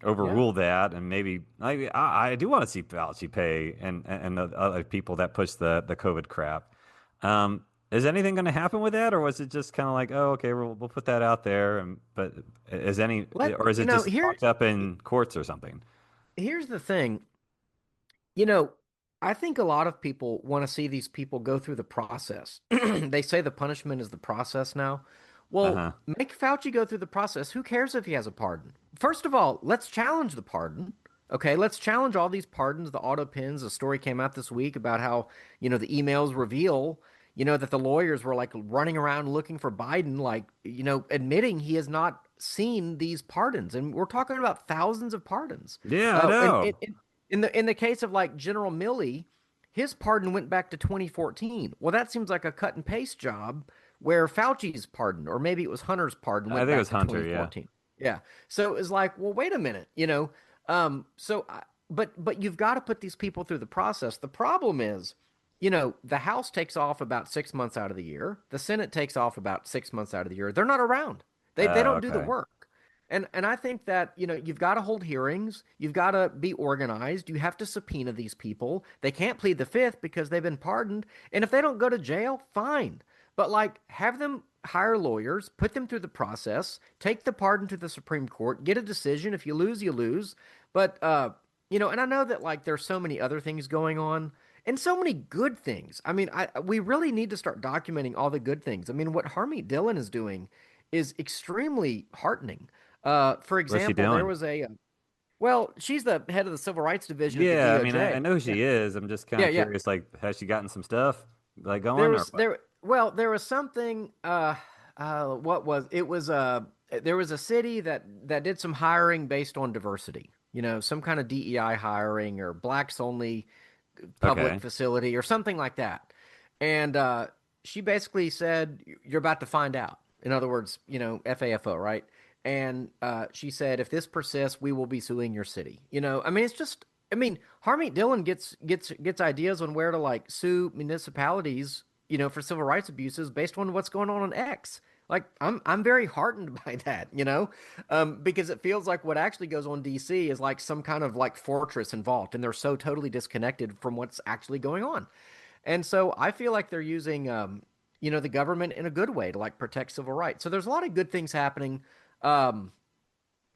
overrule that. And maybe I do want to see Fauci pay and the other people that push the COVID crap. Is anything going to happen with that, or was it just kind of like, oh, okay, we'll put that out there, and but is it just Here locked up in courts or something? here's the thing. You know, I think a lot of people want to see these people go through the process. They say the punishment is the process now. Well, Uh-huh. make Fauci go through the process. Who cares if he has a pardon? First of all, let's challenge the pardon. Okay, let's challenge all these pardons, the auto pins. A story came out this week about how, the emails reveal, that the lawyers were like running around looking for Biden, like, admitting he has not seen these pardons. And we're talking about thousands of pardons. Yeah, I And know. in the case of like General Milley, his pardon went back to 2014. Well, that seems like a cut and paste job where Fauci's pardon, or maybe it was Hunter's pardon, I went think it back was to Hunter. Yeah. 2014. Yeah. So it was like, well, wait a minute. But you've got to put these people through the process. The problem is, the House takes off about 6 months out of the year. The Senate takes off about 6 months out of the year. They're not around. They don't do the Okay. work. And I think that, you've got to hold hearings, you've got to be organized, you have to subpoena these people. They can't plead the fifth because they've been pardoned. And if they don't go to jail, fine. But like have them hire lawyers, put them through the process, take the pardon to the Supreme Court, get a decision. If you lose, you lose. But and I know that like there's so many other things going on and so many good things. I mean, we really need to start documenting all the good things. I mean, what Harmeet Dillon is doing is extremely heartening. For What's she example, there doing? was well, she's the head of the Civil Rights Division at the Yeah, I mean, I DOJ. know who Yeah, she is. I'm just kind yeah, of yeah. curious. Like, has she gotten some stuff like There going or was what? there was something. What was it? Was there was a city that did some hiring based on diversity. Some kind of DEI hiring or blacks only public Okay. facility or something like that. And she basically said, "You're about to find out." In other words, FAFO, right? And she said, "If this persists, we will be suing your city." I mean, it's just, I mean, Harmeet Dillon gets ideas on where to like sue municipalities, for civil rights abuses based on what's going on X. Like I'm very heartened by that, because it feels like what actually goes on DC is like some kind of like fortress and vault, and they're so totally disconnected from what's actually going on. And so I feel like they're using, the government in a good way to like protect civil rights. So there's a lot of good things happening. Um,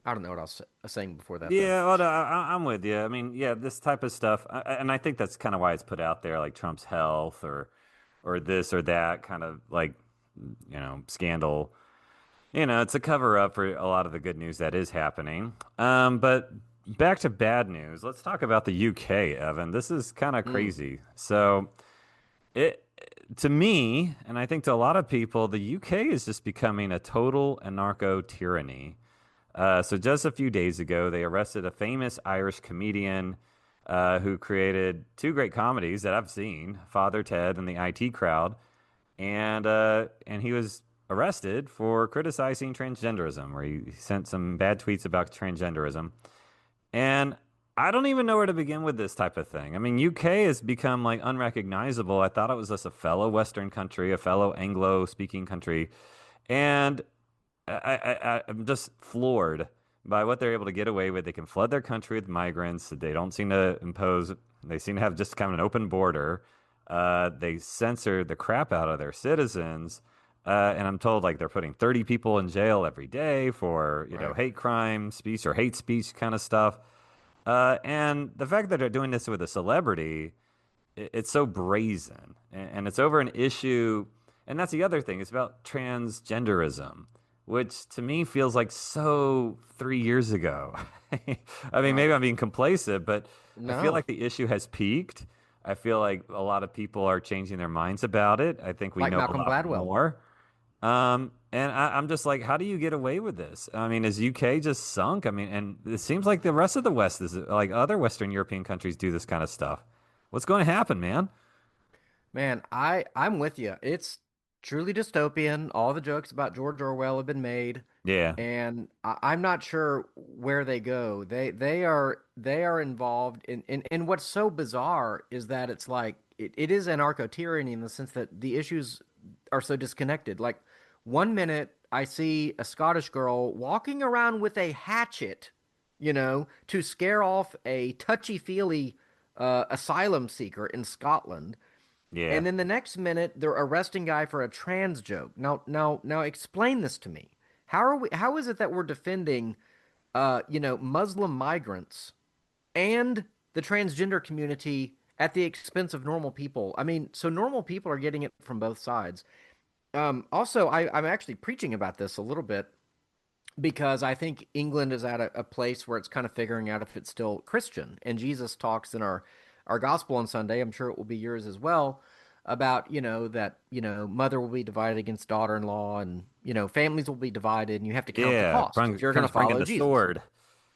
I don't know what I was saying before that though. Yeah, well, no, I'm with you. I mean, yeah, this type of stuff, and I think that's kind of why it's put out there, like Trump's health or this or that kind of like, scandal. It's a cover up for a lot of the good news that is happening. But back to bad news. Let's talk about the UK, Evan. This is kind of Mm, crazy. So it to me, and I think to a lot of people, the UK is just becoming a total anarcho-tyranny. So just a few days ago, they arrested a famous Irish comedian who created two great comedies that I've seen, Father Ted and the IT Crowd, and he was arrested for criticizing transgenderism, where he sent some bad tweets about transgenderism. And I don't even know where to begin with this type of thing. I mean, UK has become like unrecognizable. I thought it was just a fellow Western country, a fellow Anglo-speaking country, and I'm just floored by what they're able to get away with. They can flood their country with migrants. They don't seem to impose. They seem to have just kind of an open border. They censor the crap out of their citizens. And I'm told like they're putting 30 people in jail every day for, right. hate crime, speech or hate speech kind of stuff. And the fact that they're doing this with a celebrity, it's so brazen and it's over an issue. And that's the other thing. It's about transgenderism, which to me feels like so 3 years ago. I mean, Well, maybe I'm being complacent, but I feel no, like the issue has peaked. I feel like a lot of people are changing their minds about it. I think we like know a Malcolm lot Gladwell. more. And I'm just like, how do you get away with this? I mean, is UK just sunk? I mean, and it seems like the rest of the West is like other Western European countries do this kind of stuff. What's going to happen, man? Man, I'm with you. It's truly dystopian. All the jokes about George Orwell have been made, Yeah, and I'm not sure where they go. They are involved in what's so bizarre is that it's like it is anarcho-tyranny in the sense that the issues are so disconnected. Like one minute I see a Scottish girl walking around with a hatchet, to scare off a touchy-feely asylum seeker in Scotland. yeah. And then the next minute, they're arresting guy for a trans joke. Now, explain this to me. How is it that we're defending, Muslim migrants and the transgender community at the expense of normal people? I mean, so normal people are getting it from both sides. Also, I'm actually preaching about this a little bit because I think England is at a place where it's kind of figuring out if it's still Christian. And Jesus talks in our gospel on Sunday, I'm sure it will be yours as well, about, that, mother will be divided against daughter-in-law and, families will be divided and you have to count the Yeah, cost if you're going to comes bringing follow the Jesus. sword.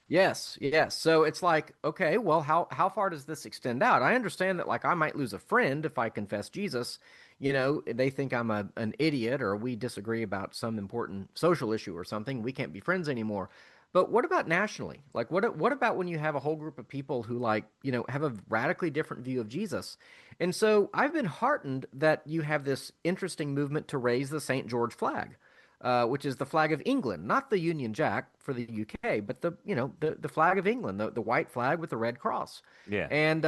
Yes, yes. So it's like, okay, well, how far does this extend out? I understand that like I might lose a friend if I confess Jesus. They think I'm an idiot or we disagree about some important social issue or something. We can't be friends anymore. But what about nationally? Like what about when you have a whole group of people who like, have a radically different view of Jesus? And so I've been heartened that you have this interesting movement to raise the St. George flag, which is the flag of England, not the Union Jack for the UK, but the flag of England, the white flag with the red cross, Yeah, and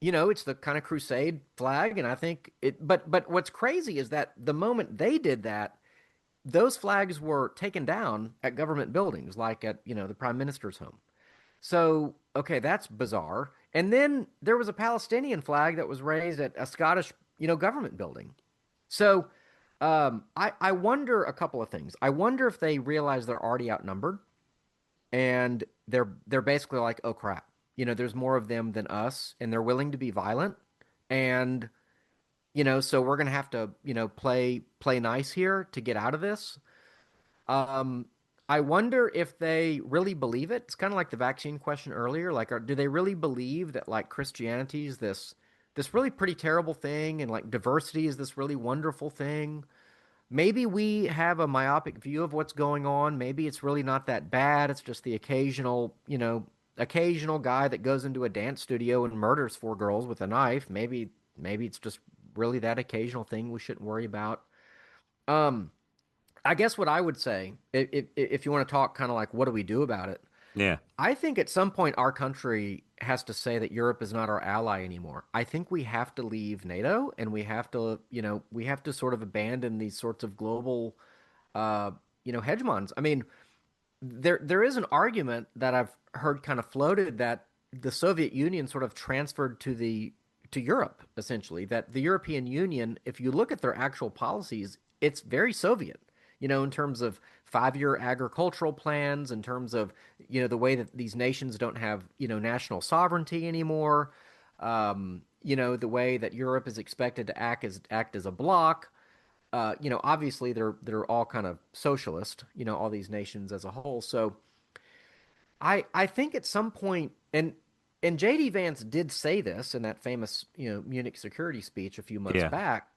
it's the kind of crusade flag, and I think it. But what's crazy is that the moment they did that, those flags were taken down at government buildings, like at the prime minister's home. So okay, that's bizarre. And then there was a Palestinian flag that was raised at a Scottish government building. So I wonder a couple of things. I wonder if they realize they're already outnumbered and they're basically like, oh crap, there's more of them than us, and they're willing to be violent, and so we're gonna have to play nice here to get out of this. Um, I wonder if they really believe it. It's kind of like the vaccine question earlier. Like, do they really believe that like Christianity is this really pretty terrible thing, and like diversity is this really wonderful thing? Maybe we have a myopic view of what's going on. Maybe it's really not that bad. It's just the occasional guy that goes into a dance studio and murders four girls with a knife. Maybe it's just really that occasional thing we shouldn't worry about. Um, I guess what I would say, if you want to talk kind of like what do we do about it, Yeah. I think at some point our country has to say that Europe is not our ally anymore. I think we have to leave NATO and we have to, we have to sort of abandon these sorts of global, uh, hegemons. I mean, there is an argument that I've heard kind of floated that the Soviet Union sort of transferred to Europe essentially. That the European Union, if you look at their actual policies, it's very Soviet. In terms of 5-year agricultural plans, in terms of the way that these nations don't have national sovereignty anymore. The way that Europe is expected to act as a bloc. Obviously they're all kind of socialist, all these nations as a whole. So I think at some point, and JD Vance did say this in that famous, Munich security speech a few months Yeah. back,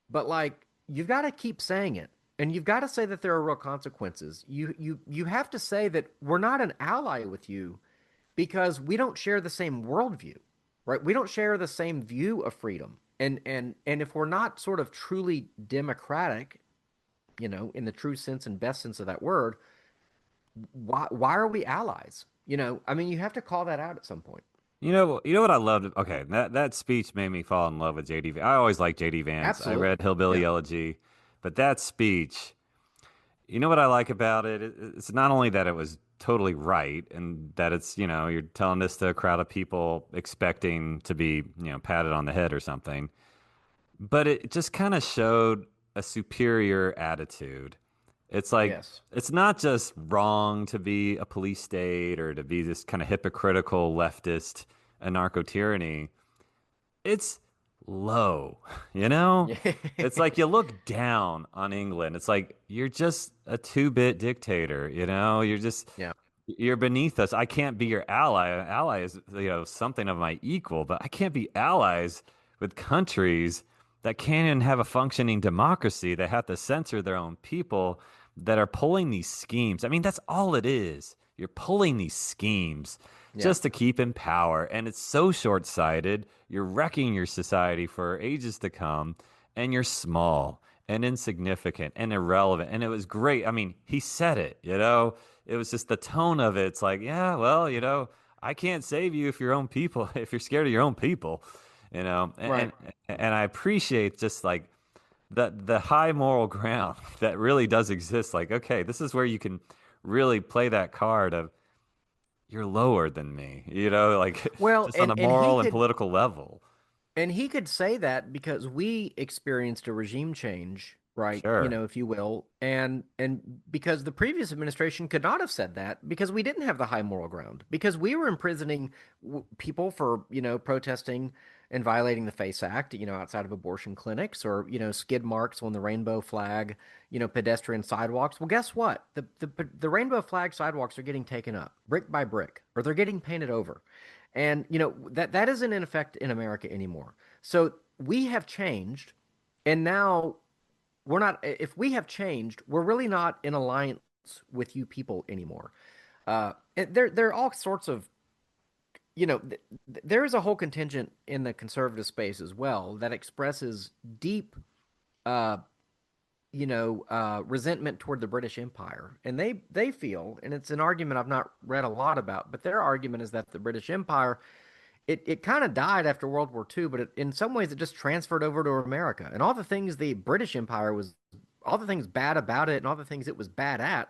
but like you've got to keep saying it. And you've got to say that there are real consequences. You have to say that we're not an ally with you because we don't share the same worldview, right? We don't share the same view of freedom. And if we're not sort of truly democratic, in the true sense and best sense of that word, why are we allies? I mean, you have to call that out at some point. You know what I loved? Okay, that speech made me fall in love with JD. I always liked JD Vance. I read Absolutely. Hillbilly Yeah. Elegy, but that speech, you know what I like about it? It's not only that it was totally right and that it's, you're telling this to a crowd of people expecting to be, patted on the head or something, but it just kind of showed a superior attitude. It's like Yes. it's not just wrong to be a police state or to be this kind of hypocritical leftist anarcho-tyranny. It's low, you know? Yeah. It's like you look down on England. It's like you're just a two-bit dictator, you know? Yeah. You're beneath us. I can't be your ally. An ally is, something of my equal, but I can't be allies with countries that can't even have a functioning democracy, that have to censor their own people, that are pulling these schemes. I mean, that's all it is. You're pulling these schemes Yeah. just to keep in power, and it's so short-sighted. You're wrecking your society for ages to come, and you're small and insignificant and irrelevant. And it was great. I mean, he said it, it was just the tone of it. It's like, yeah, well, I can't save you if your own people, if you're scared of your own people, Right. and I appreciate just like the high moral ground that really does exist. Like, okay, this is where you can really play that card of you're lower than me, like Well, just on and a and he moral and could political level. And he could say that because we experienced a regime change, right? Sure. If you will, and because the previous administration could not have said that because we didn't have the high moral ground because we were imprisoning people for, protesting and violating the FACE Act, outside of abortion clinics or, skid marks on the rainbow flag, pedestrian sidewalks. Well, guess what? The rainbow flag sidewalks are getting taken up brick by brick or they're getting painted over. And that isn't in effect in America anymore. So we have changed, and now we're not. If we have changed, we're really not in alliance with you people anymore. And there are all sorts of there is a whole contingent in the conservative space as well that expresses deep uh, resentment toward the British Empire, and they feel, and it's an argument I've not read a lot about, but their argument is that the British Empire it kind of died after World War II, but in some ways it just transferred over to America. And all the things the British Empire was, all the things bad about it, and all the things it was bad at,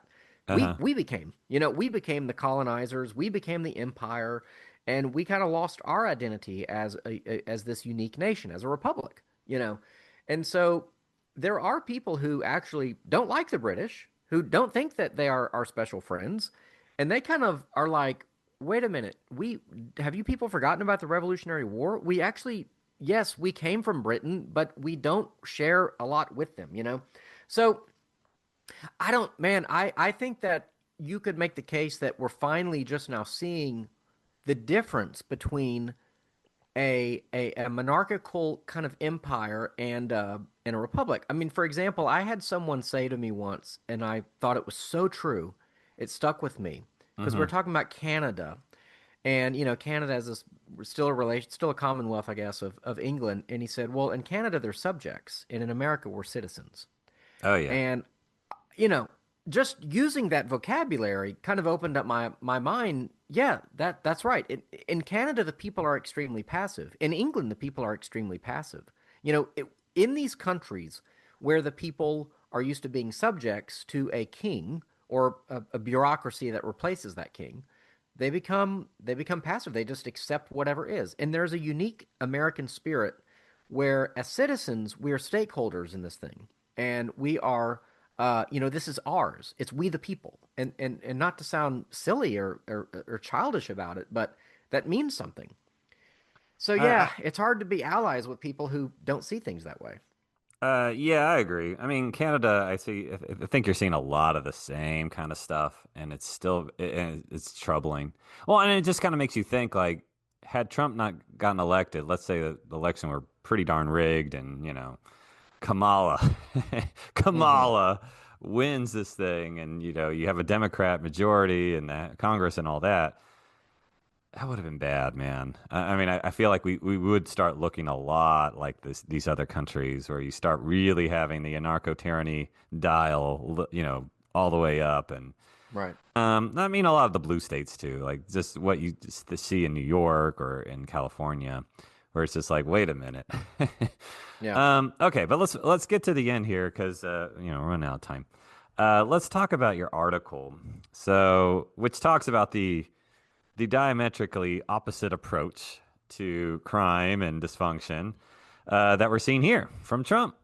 we Uh-huh. we became. We became the colonizers, we became the empire, and we kind of lost our identity as as this unique nation, as a republic. And so there are people who actually don't like the British, who don't think that they are our special friends, and they kind of are like, wait a minute, we have you people forgotten about the Revolutionary War? We actually, yes, we came from Britain, but we don't share a lot with them. So I don't, man, I think that you could make the case that we're finally just now seeing the difference between a monarchical kind of empire and a republic. I mean, for example, I had someone say to me once, and I thought it was so true. It stuck with me because we Mm-hmm. were talking about Canada, and Canada is this still a relation, still a commonwealth, I guess, of England. And he said, well, in Canada they're subjects, and in America we're citizens. Oh yeah. And you know, just using that vocabulary kind of opened up my mind. Yeah, that's right. In Canada, the people are extremely passive. In England, the people are extremely passive. In these countries where the people are used to being subjects to a king or a bureaucracy that replaces that king, they become passive. They just accept whatever is. And there's a unique American spirit where, as citizens, we are stakeholders in this thing, and we are, this is ours. It's we the people, and not to sound silly or childish about it, but that means something. So I, yeah, it's hard to be allies with people who don't see things that way. Yeah, I agree. I mean, Canada, I think you're seeing a lot of the same kind of stuff, and it's troubling. Well, and it just kind of makes you think, like, had Trump not gotten elected, let's say the election were pretty darn rigged, and Kamala, Hmm. Kamala wins this thing, and you have a Democrat majority in the Congress and all that. That would have been bad, man. I mean, I feel like we would start looking a lot like these other countries where you start really having the anarcho-tyranny dial, all the way up. And Right. I mean, a lot of the blue states too, like just what you just see in New York or in California, where it's just like, wait a minute. Yeah. Okay, but let's get to the end here because we're running out of time. Let's talk about your article. So, which talks about the diametrically opposite approach to crime and dysfunction that we're seeing here from Trump.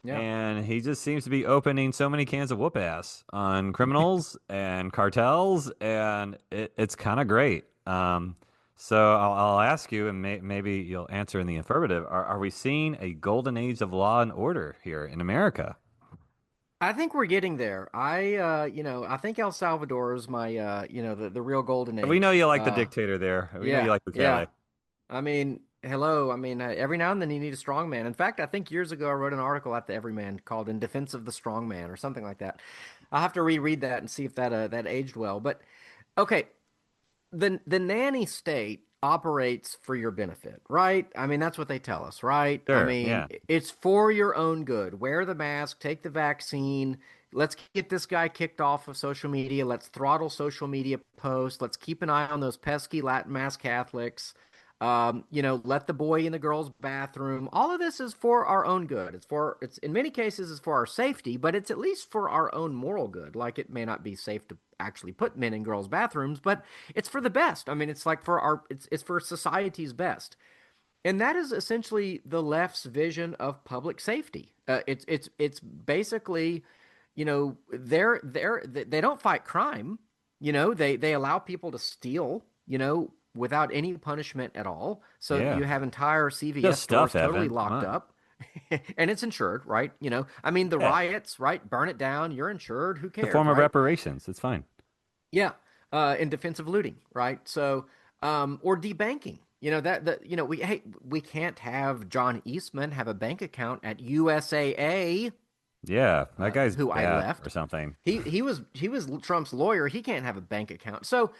Yeah. And he just seems to be opening so many cans of whoop ass on criminals and cartels, and it's kind of great. So I'll ask you, and maybe you'll answer in the affirmative. Are we seeing a golden age of law and order here in America? I think we're getting there. I think El Salvador is my, the real golden We know age. you like the dictator there. We know you Yeah, like yeah. Bukele. I mean, hello. I mean, every now and then you need a strong man. In fact, I think years ago I wrote an article at the Everyman called "In Defense of the Strong Man" or something like that. I'll have to reread that and see if that aged well. But okay, the nanny state operates for your benefit, right? I mean, that's what they tell us, right? I Sure, mean, yeah, it's for your own good. Wear the mask, take the vaccine. Let's get this guy kicked off of social media. Let's throttle social media posts. Let's keep an eye on those pesky Latin mass Catholics. Let the boy in the girl's bathroom. All of this is for our own good. It's in many cases it's for our safety, but it's at least for our own moral good. Like it may not be safe to actually put men in girls' bathrooms, but it's for the best. I mean, it's like it's for society's best. And that is essentially the left's vision of public safety. It's basically, they don't fight crime. They allow people to steal, without any punishment at all. So yeah. you have entire Just CVS stores stuff, totally Evan. Come locked on. up. And it's insured, right? I mean, the Yeah. riots, right? Burn it down. You're insured. Who It's a cares, form of right? reparations. It's fine. Yeah, in defense of looting, right? So, or debanking. We can't have John Eastman have a bank account at USAA, Yeah, that guy's who I bad or left. something. He was Trump's lawyer. He can't have a bank account. So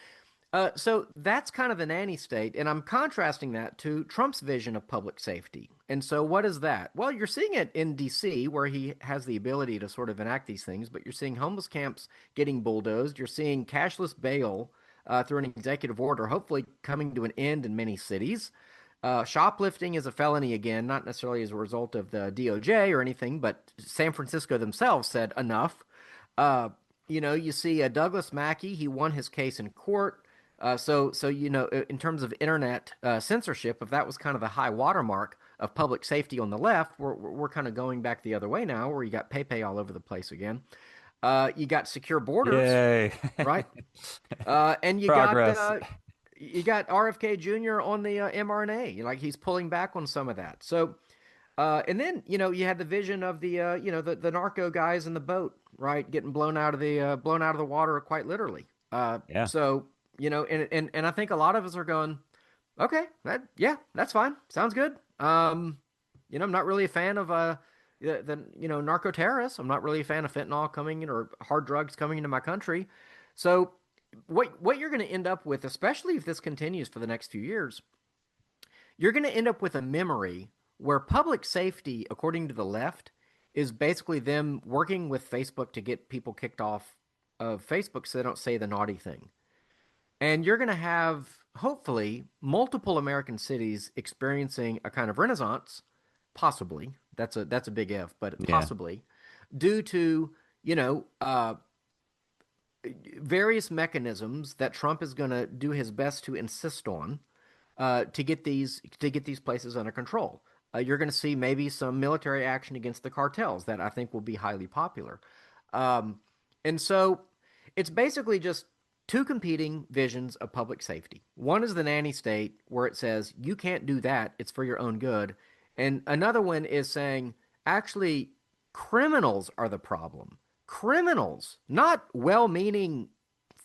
that's kind of the nanny state, and I'm contrasting that to Trump's vision of public safety. And so what is that? Well, you're seeing it in DC where he has the ability to sort of enact these things, but you're seeing homeless camps getting bulldozed. You're seeing cashless bail through an executive order, hopefully coming to an end in many cities. Shoplifting is a felony again, not necessarily as a result of the DOJ or anything, but San Francisco themselves said enough. You see Douglas Mackey, he won his case in court. So in terms of internet censorship, if that was kind of the high watermark of public safety on the left, we're kind of going back the other way now, where you got Pepe all over the place again. You got secure borders, Yay. right? And Progress. you got RFK Jr. on the mRNA. Like he's pulling back on some of that. So and then you had the vision of the narco guys in the boat, right, getting blown out of the water quite literally. Yeah. And I think a lot of us are going, okay, yeah, that's fine, sounds good. I'm not really a fan of the narco terrorists. I'm not really a fan of fentanyl coming in or hard drugs coming into my country. So what you're going to end up with, especially if this continues for the next few years, you're going to end up with a memory where public safety, according to the left, is basically them working with Facebook to get people kicked off of Facebook so they don't say the naughty thing. And you're going to have, hopefully, multiple American cities experiencing a kind of renaissance, possibly. That's a big if, but Yeah. possibly, due to, you know, various mechanisms that Trump is going to do his best to insist on to get these places under control. You're going to see maybe some military action against the cartels that I think will be highly popular. Um, and so it's basically just two competing visions of public safety. One is the nanny state, where it says, you can't do that, it's for your own good. And another one is saying, actually, criminals are the problem. Criminals, not well meaning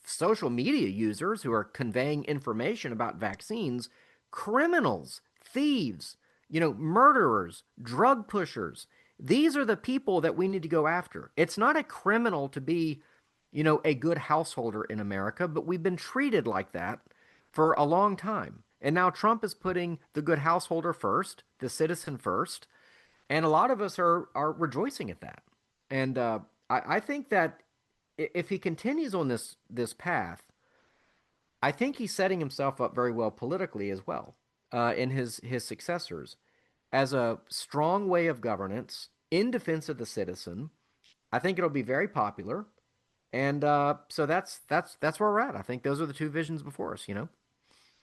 social media users who are conveying information about vaccines, criminals, thieves, murderers, drug pushers. These are the people that we need to go after. It's not a criminal to be, a good householder in America, but we've been treated like that for a long time. And now Trump is putting the good householder first, the citizen first, and a lot of us are rejoicing at that. And I think that if he continues on this path, I think he's setting himself up very well politically as well, in his successors, as a strong way of governance in defense of the citizen. I think it'll be very popular, and so that's where we're at. I think those are the two visions before us.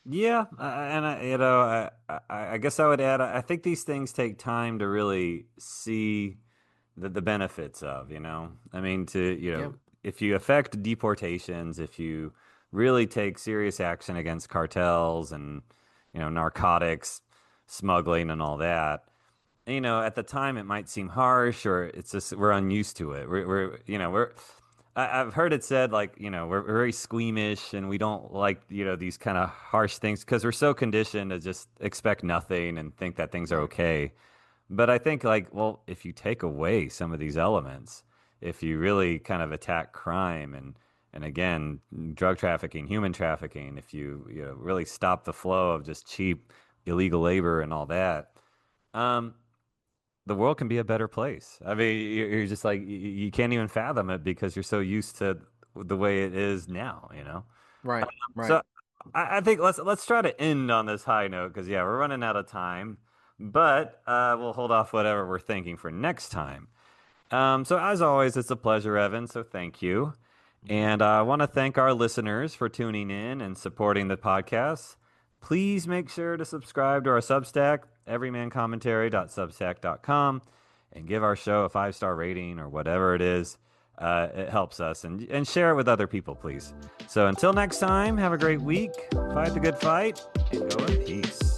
Yeah, and I guess I would add, I think these things take time to really see the benefits of, I mean, Yeah, if you affect deportations, if you really take serious action against cartels and, narcotics, smuggling and all that, at the time it might seem harsh or it's just we're unused to it. I've heard it said like, we're very squeamish and we don't like, these kind of harsh things because we're so conditioned to just expect nothing and think that things are right. okay. But I think like, well, if you take away some of these elements, if you really kind of attack crime and again, drug trafficking, human trafficking, if you really stop the flow of just cheap illegal labor and all that, um, the world can be a better place. I mean, you're just like you can't even fathom it because you're so used to the way it is now. Right, right. So I think let's try to end on this high note because yeah, we're running out of time. But we'll hold off whatever we're thinking for next time. So as always, it's a pleasure, Evan. So thank you. And I want to thank our listeners for tuning in and supporting the podcast. Please make sure to subscribe to our Substack, everymancommentary.substack.com, and give our show a 5-star rating or whatever it is. It helps us and share it with other people, please. So until next time, have a great week, fight the good fight, and go in peace.